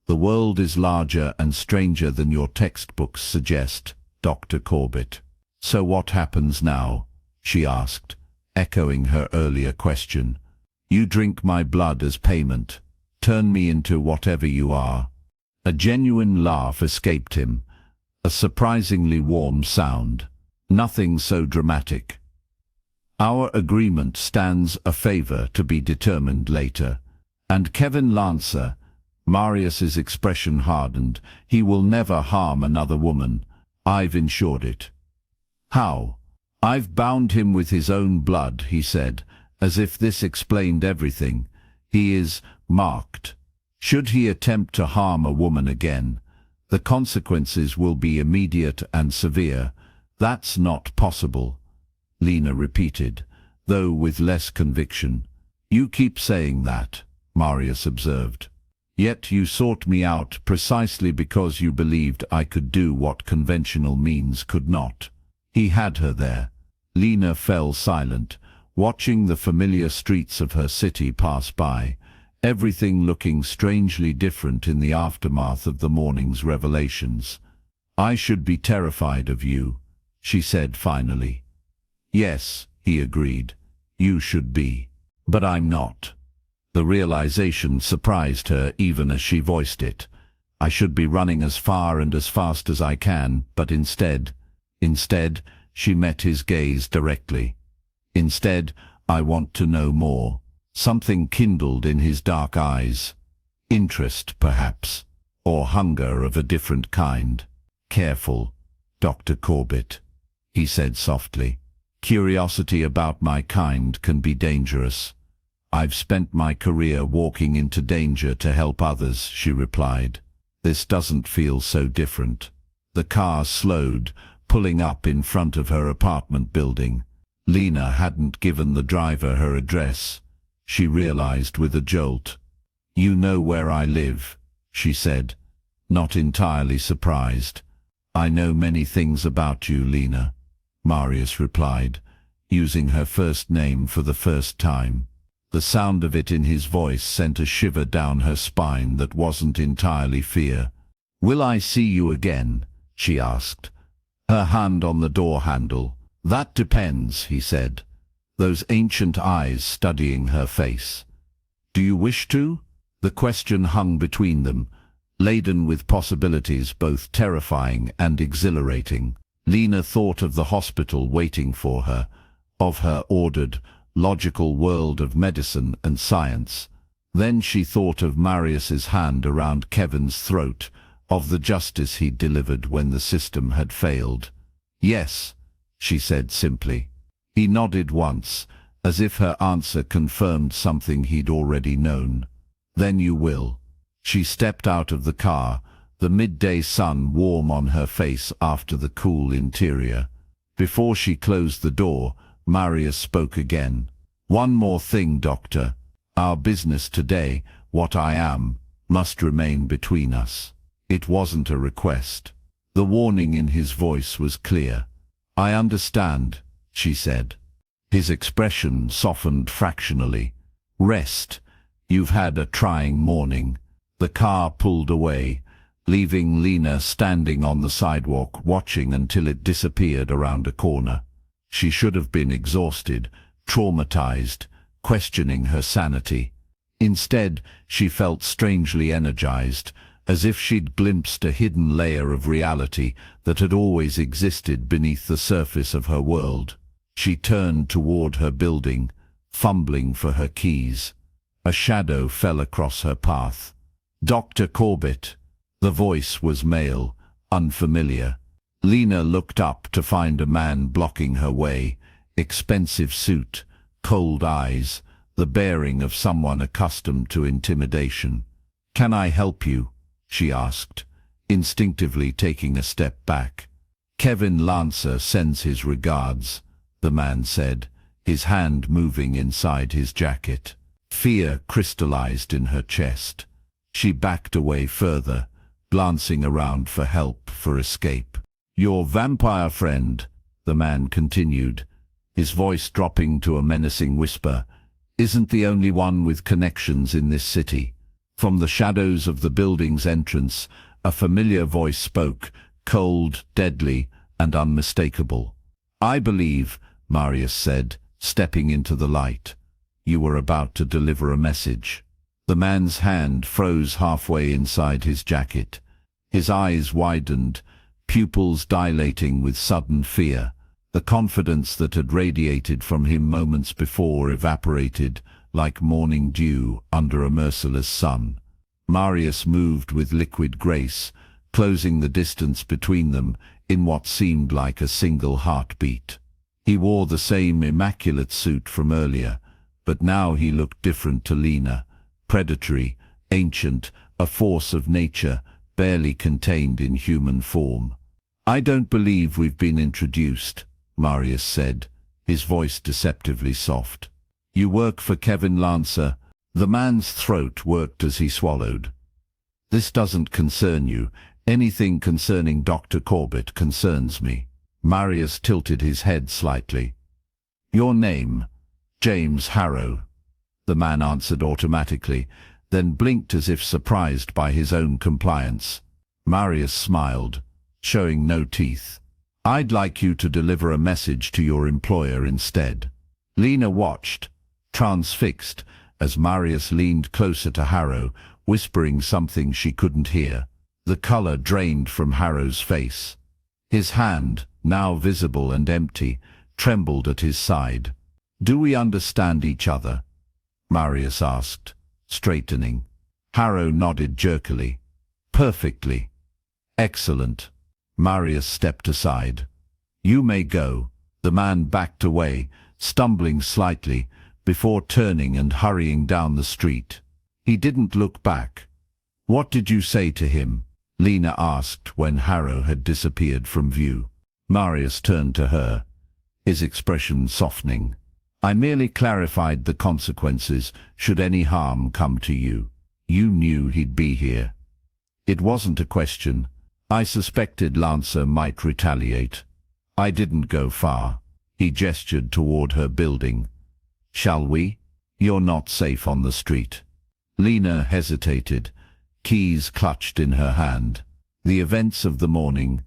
"The world is larger and stranger than your textbooks suggest, Dr. Corbett." "So what happens now?" she asked, echoing her earlier question. "You drink my blood as payment. Turn me into whatever you are." A genuine laugh escaped him, a surprisingly warm sound. "Nothing so dramatic. Our agreement stands a favor to be determined later. And Kevin Lancer," Marius's expression hardened, "he will never harm another woman. I've ensured it." "How?" "I've bound him with his own blood," he said, as if this explained everything. "He is marked. Should he attempt to harm a woman again, the consequences will be immediate and severe." "That's not possible," Lena repeated, though with less conviction. "You keep saying that," Marius observed. "Yet you sought me out precisely because you believed I could do what conventional means could not." He had her there. Lena fell silent, watching the familiar streets of her city pass by, everything looking strangely different in the aftermath of the morning's revelations. "I should be terrified of you," she said finally. "Yes," he agreed, "you should be. But I'm not." The realization surprised her even as she voiced it. "I should be running as far and as fast as I can, but instead," She met his gaze directly. Instead, I want to know more. Something kindled in his dark eyes. Interest, perhaps, or hunger of a different kind. Careful, Dr. Corbett, he said softly. Curiosity about my kind can be dangerous. I've spent my career walking into danger to help others, she replied. This doesn't feel so different. The car slowed, pulling up in front of her apartment building. Lena hadn't given the driver her address. She realized with a jolt. You know where I live, she said, not entirely surprised. I know many things about you, Lena, Marius replied, using her first name for the first time. The sound of it in his voice sent a shiver down her spine that wasn't entirely fear. Will I see you again? She asked, her hand on the door handle. That depends, he said, those ancient eyes studying her face. Do you wish to? The question hung between them, laden with possibilities both terrifying and exhilarating. Lena thought of the hospital waiting for her, of her ordered, logical world of medicine and science. Then she thought of Marius's hand around Kevin's throat, of the justice he'd delivered when the system had failed. Yes, she said simply. He nodded once, as if her answer confirmed something he'd already known. Then you will. She stepped out of the car, the midday sun warm on her face after the cool interior. Before she closed the door, Marius spoke again. One more thing, Doctor. Our business today, what I am, must remain between us. It wasn't a request. The warning in his voice was clear. I understand, she said. His expression softened fractionally. Rest. You've had a trying morning. The car pulled away, leaving Lena standing on the sidewalk watching until it disappeared around a corner. She should have been exhausted, traumatized, questioning her sanity. Instead, she felt strangely energized, as if she'd glimpsed a hidden layer of reality that had always existed beneath the surface of her world. She turned toward her building, fumbling for her keys. A shadow fell across her path. Dr. Corbett. The voice was male, unfamiliar. Lena looked up to find a man blocking her way, expensive suit, cold eyes, the bearing of someone accustomed to intimidation. Can I help you? She asked, instinctively taking a step back. Kevin Lancer sends his regards, the man said, his hand moving inside his jacket. Fear crystallized in her chest. She backed away further, glancing around for help, for escape. Your vampire friend, the man continued, his voice dropping to a menacing whisper, isn't the only one with connections in this city. From the shadows of the building's entrance, a familiar voice spoke, cold, deadly, and unmistakable. I believe, Marius said, stepping into the light. You were about to deliver a message. The man's hand froze halfway inside his jacket. His eyes widened, pupils dilating with sudden fear. The confidence that had radiated from him moments before evaporated like morning dew under a merciless sun. Marius moved with liquid grace, closing the distance between them in what seemed like a single heartbeat. He wore the same immaculate suit from earlier, but now he looked different to Lena, predatory, ancient, a force of nature, barely contained in human form. I don't believe we've been introduced, Marius said, his voice deceptively soft. You work for Kevin Lancer. The man's throat worked as he swallowed. This doesn't concern you. Anything concerning Dr. Corbett concerns me. Marius tilted his head slightly. Your name? James Harrow. The man answered automatically, then blinked as if surprised by his own compliance. Marius smiled, showing no teeth. I'd like you to deliver a message to your employer instead. Lena watched, transfixed, as Marius leaned closer to Harrow, whispering something she couldn't hear. The color drained from Harrow's face. His hand, now visible and empty, trembled at his side. "Do we understand each other?" Marius asked, straightening. Harrow nodded jerkily. "Perfectly." "Excellent." Marius stepped aside. "You may go." The man backed away, stumbling slightly, before turning and hurrying down the street. He didn't look back. "What did you say to him?" Lena asked when Harrow had disappeared from view. Marius turned to her, his expression softening. "I merely clarified the consequences should any harm come to you. You knew he'd be here." "It wasn't a question. I suspected Lancer might retaliate. I didn't go far." He gestured toward her building. "Shall we? You're not safe on the street." Lena hesitated, keys clutched in her hand. The events of the morning,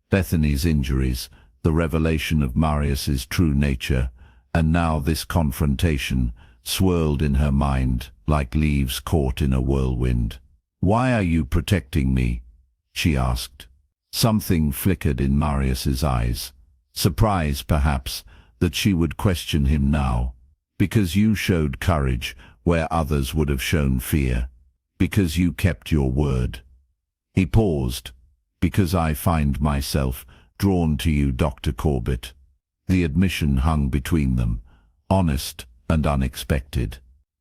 Bethany's injuries, the revelation of Marius's true nature, and now this confrontation, swirled in her mind like leaves caught in a whirlwind. "Why are you protecting me?" she asked. Something flickered in Marius's eyes. Surprise, perhaps, that she would question him now. "Because you showed courage where others would have shown fear. Because you kept your word." He paused. "Because I find myself drawn to you, Dr. Corbett." The admission hung between them, honest and unexpected.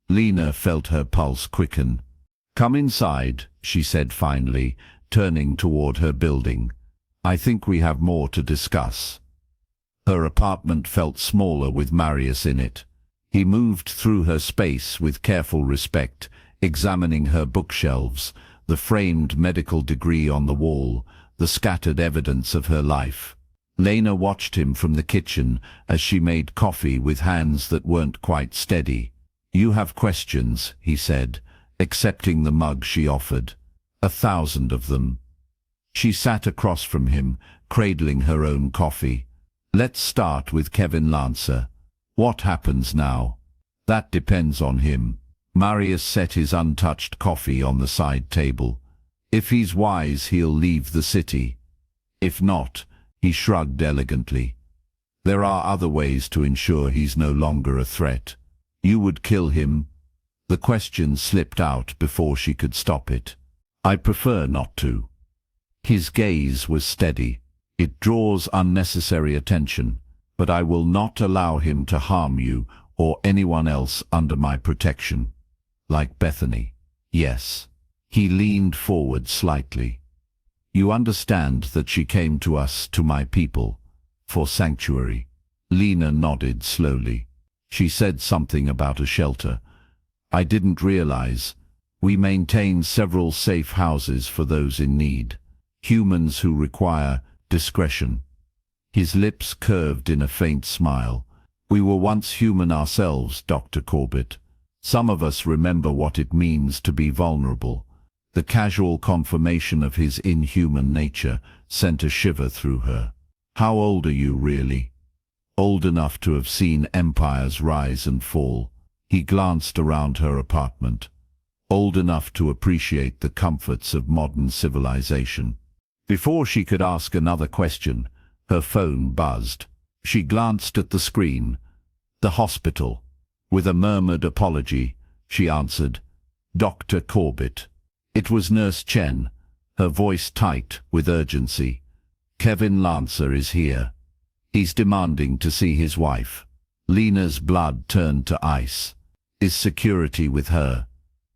Lena felt her pulse quicken. "Come inside," she said finally, turning toward her building. "I think we have more to discuss." Her apartment felt smaller with Marius in it. He moved through her space with careful respect, examining her bookshelves, the framed medical degree on the wall, the scattered evidence of her life. Lena watched him from the kitchen as she made coffee with hands that weren't quite steady. "You have questions," he said, accepting the mug she offered. "1,000 of them." She sat across from him, cradling her own coffee. "Let's start with Kevin Lancer. What happens now?" "That depends on him." Marius set his untouched coffee on the side table. "If he's wise, he'll leave the city. If not," he shrugged elegantly, "there are other ways to ensure he's no longer a threat." "You would kill him?" The question slipped out before she could stop it. "I prefer not to." His gaze was steady. "It draws unnecessary attention, but I will not allow him to harm you or anyone else under my protection." "Like Bethany?" "Yes." He leaned forward slightly. "You understand that she came to us, to my people, for sanctuary?" Lena nodded slowly. "She said something about a shelter. I didn't realize. We maintain several safe houses for those in need. Humans who require discretion." His lips curved in a faint smile. "We were once human ourselves, Dr. Corbett. Some of us remember what it means to be vulnerable." The casual confirmation of his inhuman nature sent a shiver through her. "How old are you, really?" "Old enough to have seen empires rise and fall." He glanced around her apartment. "Old enough to appreciate the comforts of modern civilization." Before she could ask another question, her phone buzzed. She glanced at the screen. "The hospital." With a murmured apology, she answered, "Dr. Corbett." It was Nurse Chen, her voice tight with urgency. "Kevin Lancer is here. He's demanding to see his wife." Lena's blood turned to ice. "Is security with her?"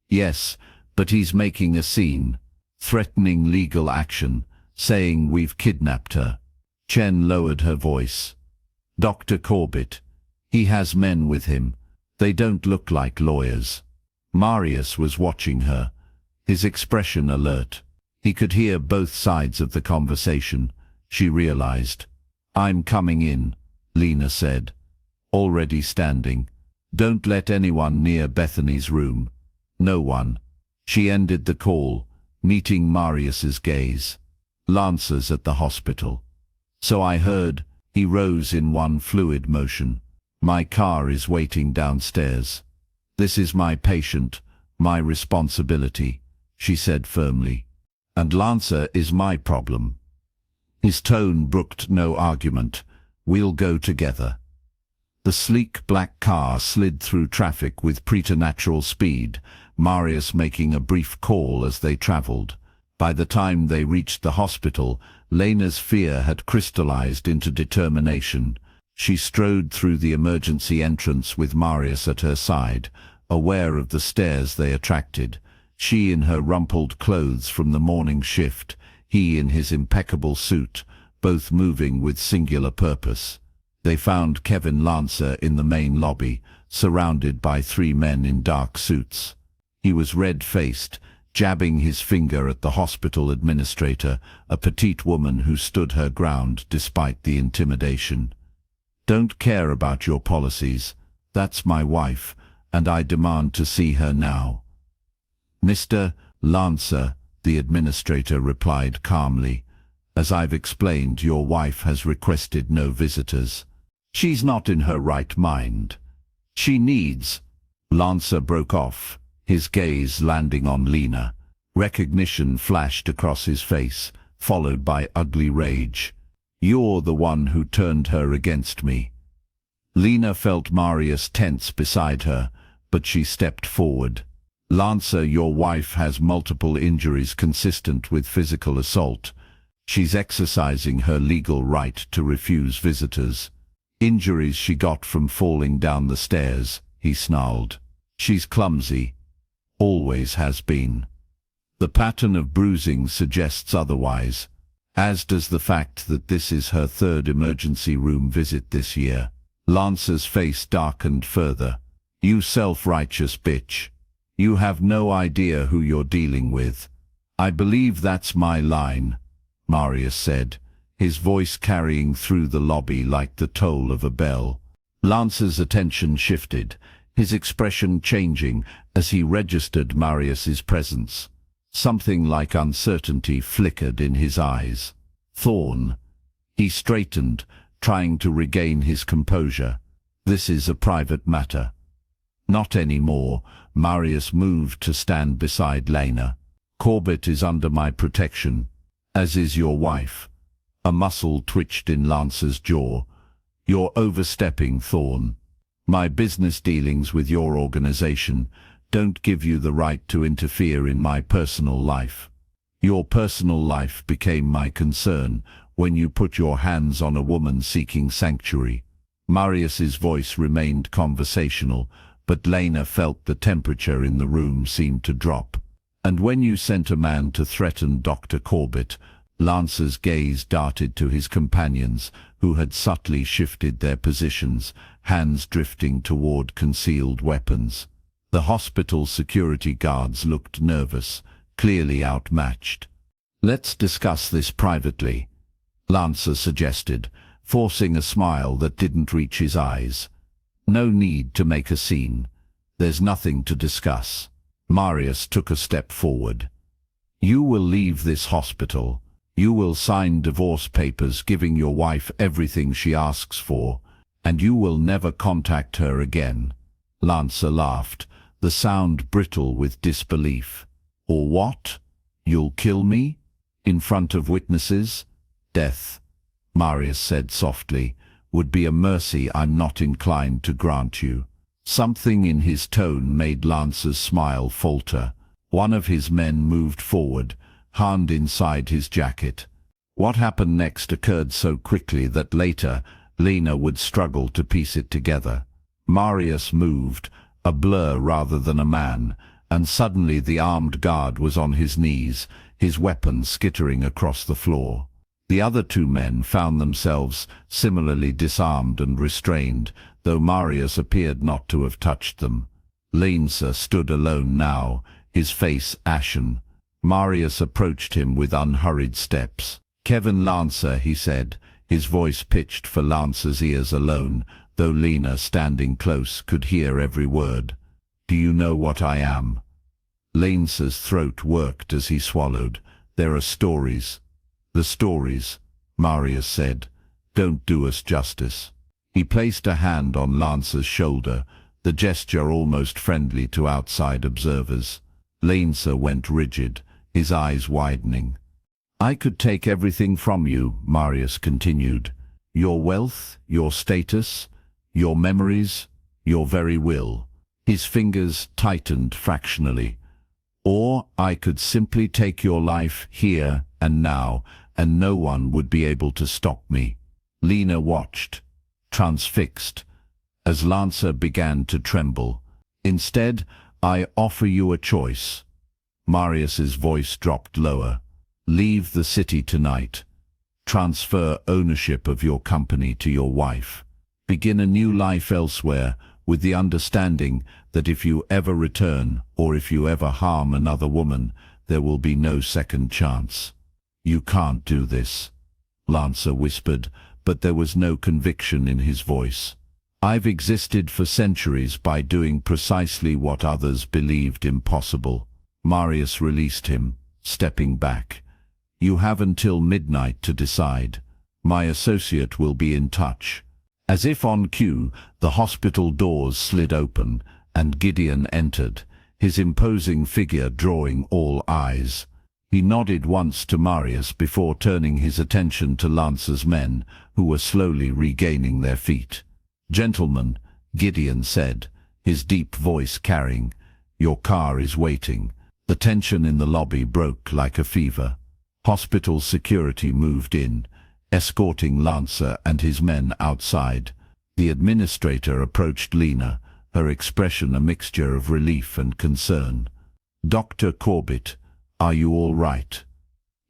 "Yes, but he's making a scene, threatening legal action, saying we've kidnapped her." Chen lowered her voice. "Dr. Corbett, he has men with him. They don't look like lawyers." Marius was watching her, his expression alert. He could hear both sides of the conversation, she realized. "I'm coming in," Lena said, already standing. "Don't let anyone near Bethany's room." "No one." She ended the call, meeting Marius's gaze. "Lancer's at the hospital." "So I heard." He rose in one fluid motion. "My car is waiting downstairs. This is my patient, my responsibility," she said firmly. "And Lancer is my problem." His tone brooked no argument. "We'll go together." The sleek black car slid through traffic with preternatural speed, Marius making a brief call as they traveled. By the time they reached the hospital, Lena's fear had crystallized into determination. She strode through the emergency entrance with Marius at her side, aware of the stares they attracted. She in her rumpled clothes from the morning shift, he in his impeccable suit, both moving with singular purpose. They found Kevin Lancer in the main lobby, surrounded by 3 men in dark suits. He was red-faced, jabbing his finger at the hospital administrator, a petite woman who stood her ground despite the intimidation. "Don't care about your policies. That's my wife, and I demand to see her now." "Mr. Lancer," the administrator replied calmly, "as I've explained, your wife has requested no visitors. She's not in her right mind. She needs—" Lancer broke off, his gaze landing on Lena. Recognition flashed across his face, followed by ugly rage. "You're the one who turned her against me." Lena felt Marius tense beside her, but she stepped forward. "Lancer, your wife has multiple injuries consistent with physical assault. She's exercising her legal right to refuse visitors. Injuries she got from falling down the stairs," he snarled. "She's clumsy. Always has been. The pattern of bruising suggests otherwise, as does the fact that this is her 3rd emergency room visit this year." Lancer's face darkened further. "You self-righteous bitch. You have no idea who you're dealing with." "I believe that's my line," Marius said, his voice carrying through the lobby like the toll of a bell. Lancer's attention shifted, his expression changing as he registered Marius's presence. Something like uncertainty flickered in his eyes. "Thorne." He straightened, trying to regain his composure. "This is a private matter." "Not anymore." Marius moved to stand beside Lena. "Corbett is under my protection, as is your wife." A muscle twitched in Lancer's jaw. "You're overstepping, Thorne. My business dealings with your organization don't give you the right to interfere in my personal life. Your personal life became my concern when you put your hands on a woman seeking sanctuary." Marius's voice remained conversational, but Lena felt the temperature in the room seemed to drop. "And when you sent a man to threaten Dr. Corbett," Lancer's gaze darted to his companions, who had subtly shifted their positions, hands drifting toward concealed weapons. The hospital security guards looked nervous, clearly outmatched. "Let's discuss this privately," Lancer suggested, forcing a smile that didn't reach his eyes. "No need to make a scene. There's nothing to discuss." Marius took a step forward. "You will leave this hospital. You will sign divorce papers giving your wife everything she asks for, and you will never contact her again." Lancer laughed, the sound brittle with disbelief. "Or what? You'll kill me? In front of witnesses?" "Death," Marius said softly, "would be a mercy I'm not inclined to grant you." Something in his tone made Lancer's smile falter. One of his men moved forward, hand inside his jacket. What happened next occurred so quickly that later Lena would struggle to piece it together. Marius moved, a blur rather than a man, and suddenly the armed guard was on his knees, his weapon skittering across the floor. The other 2 men found themselves similarly disarmed and restrained, though Marius appeared not to have touched them. Lancer stood alone now, his face ashen. Marius approached him with unhurried steps. "Kevin Lancer," he said, his voice pitched for Lancer's ears alone, though Lena, standing close, could hear every word. "Do you know what I am?" Lancer's throat worked as he swallowed. "There are stories." "The stories," Marius said, "don't do us justice." He placed a hand on Lancer's shoulder, the gesture almost friendly to outside observers. Lancer went rigid, his eyes widening. I could take everything from you, Marius continued. Your wealth, your status, your memories, your very will. His fingers tightened fractionally. Or I could simply take your life here and now, and no one would be able to stop me. Lena watched, transfixed, as Lancer began to tremble. Instead, I offer you a choice. Marius's voice dropped lower. Leave the city tonight. Transfer ownership of your company to your wife. Begin a new life elsewhere, with the understanding that if you ever return, or if you ever harm another woman, there will be no second chance. You can't do this, Lancer whispered, but there was no conviction in his voice. I've existed for centuries by doing precisely what others believed impossible. Marius released him, stepping back. You have until midnight to decide. My associate will be in touch. As if on cue, the hospital doors slid open, and Gideon entered, his imposing figure drawing all eyes. He nodded once to Marius before turning his attention to Lancer's men, who were slowly regaining their feet. Gentlemen, Gideon said, his deep voice carrying, your car is waiting. The tension in the lobby broke like a fever. Hospital security moved in, escorting Lancer and his men outside. The administrator approached Lena, her expression a mixture of relief and concern. Dr. Corbett, are you all right?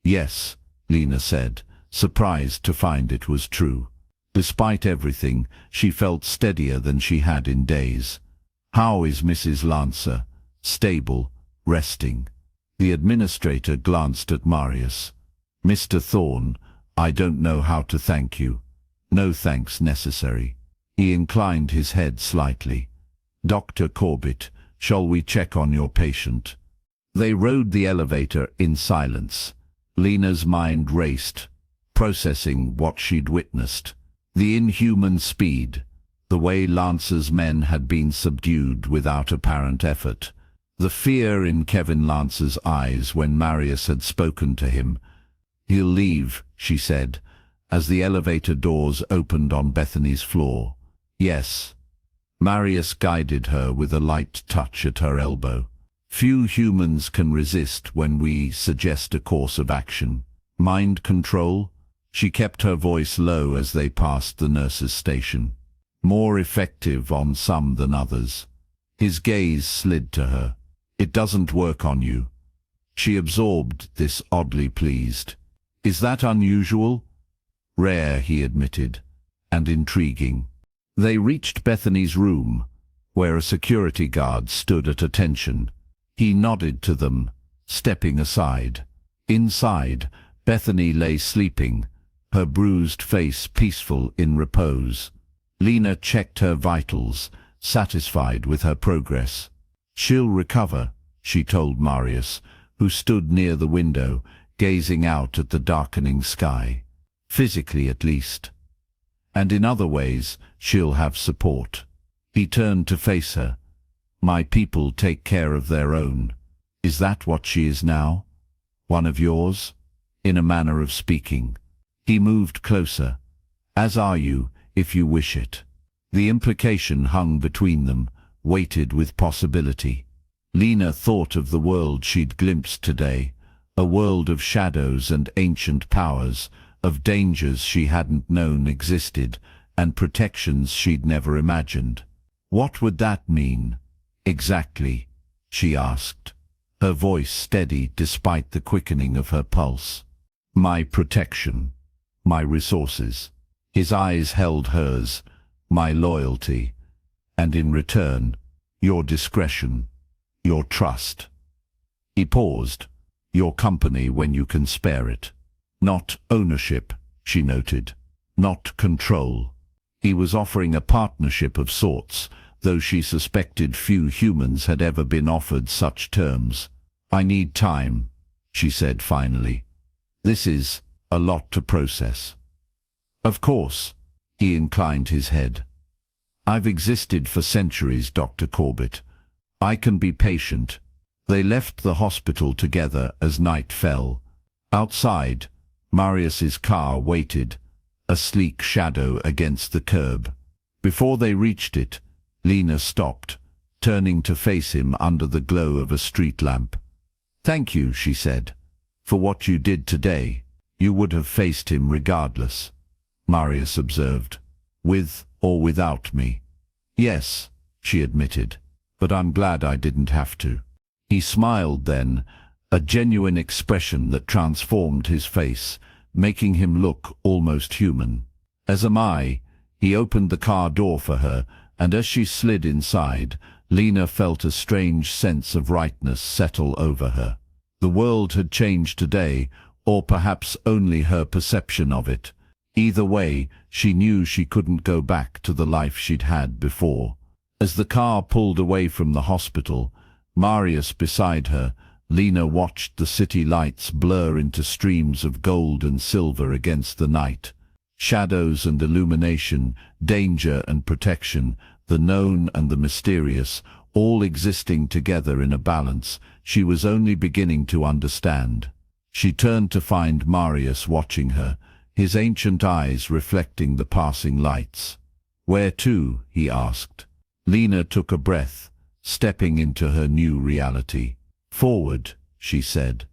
Yes, Lena said, surprised to find it was true. Despite everything, she felt steadier than she had in days. How is Mrs. Lancer? Stable, resting. The administrator glanced at Marius. Mr. Thorne, I don't know how to thank you. No thanks necessary. He inclined his head slightly. Dr. Corbett, shall we check on your patient? They rode the elevator in silence. Lena's mind raced, processing what she'd witnessed. The inhuman speed, the way Lancer's men had been subdued without apparent effort. The fear in Kevin Lancer's eyes when Marius had spoken to him. He'll leave, she said, as the elevator doors opened on Bethany's floor. Yes. Marius guided her with a light touch at her elbow. Few humans can resist when we suggest a course of action. Mind control? She kept her voice low as they passed the nurse's station. More effective on some than others. His gaze slid to her. It doesn't work on you. She absorbed this, oddly pleased. Is that unusual? Rare, he admitted, and intriguing. They reached Bethany's room, where a security guard stood at attention. He nodded to them, stepping aside. Inside, Bethany lay sleeping, her bruised face peaceful in repose. Lena checked her vitals, satisfied with her progress. She'll recover, she told Marius, who stood near the window, gazing out at the darkening sky. Physically, at least. And in other ways, she'll have support. He turned to face her. My people take care of their own. Is that what she is now? One of yours? In a manner of speaking. He moved closer. As are you, if you wish it. The implication hung between them, weighted with possibility. Lena thought of the world she'd glimpsed today, a world of shadows and ancient powers, of dangers she hadn't known existed, and protections she'd never imagined. What would that mean? Exactly, she asked, her voice steady despite the quickening of her pulse. My protection, my resources. His eyes held hers, my loyalty, and in return, your discretion, your trust. He paused. Your company when you can spare it. Not ownership, she noted. Not control. He was offering a partnership of sorts, though she suspected few humans had ever been offered such terms. I need time, she said finally. This is a lot to process. Of course, he inclined his head. I've existed for centuries, Dr. Corbett. I can be patient. They left the hospital together as night fell. Outside, Marius's car waited, a sleek shadow against the curb. Before they reached it, Lena stopped, turning to face him under the glow of a street lamp. "Thank you," she said, "for what you did today. You would have faced him regardless," Marius observed. "With or without me." "Yes," she admitted, "but I'm glad I didn't have to." He smiled then, a genuine expression that transformed his face, making him look almost human. "As am I." He opened the car door for her, and as she slid inside, Lena felt a strange sense of rightness settle over her. The world had changed today, or perhaps only her perception of it. Either way, she knew she couldn't go back to the life she'd had before. As the car pulled away from the hospital, Marius beside her, Lena watched the city lights blur into streams of gold and silver against the night. Shadows and illumination, danger and protection, the known and the mysterious, all existing together in a balance she was only beginning to understand. She turned to find Marius watching her, his ancient eyes reflecting the passing lights. "Where to?" he asked. Lena took a breath, stepping into her new reality. "Forward," she said.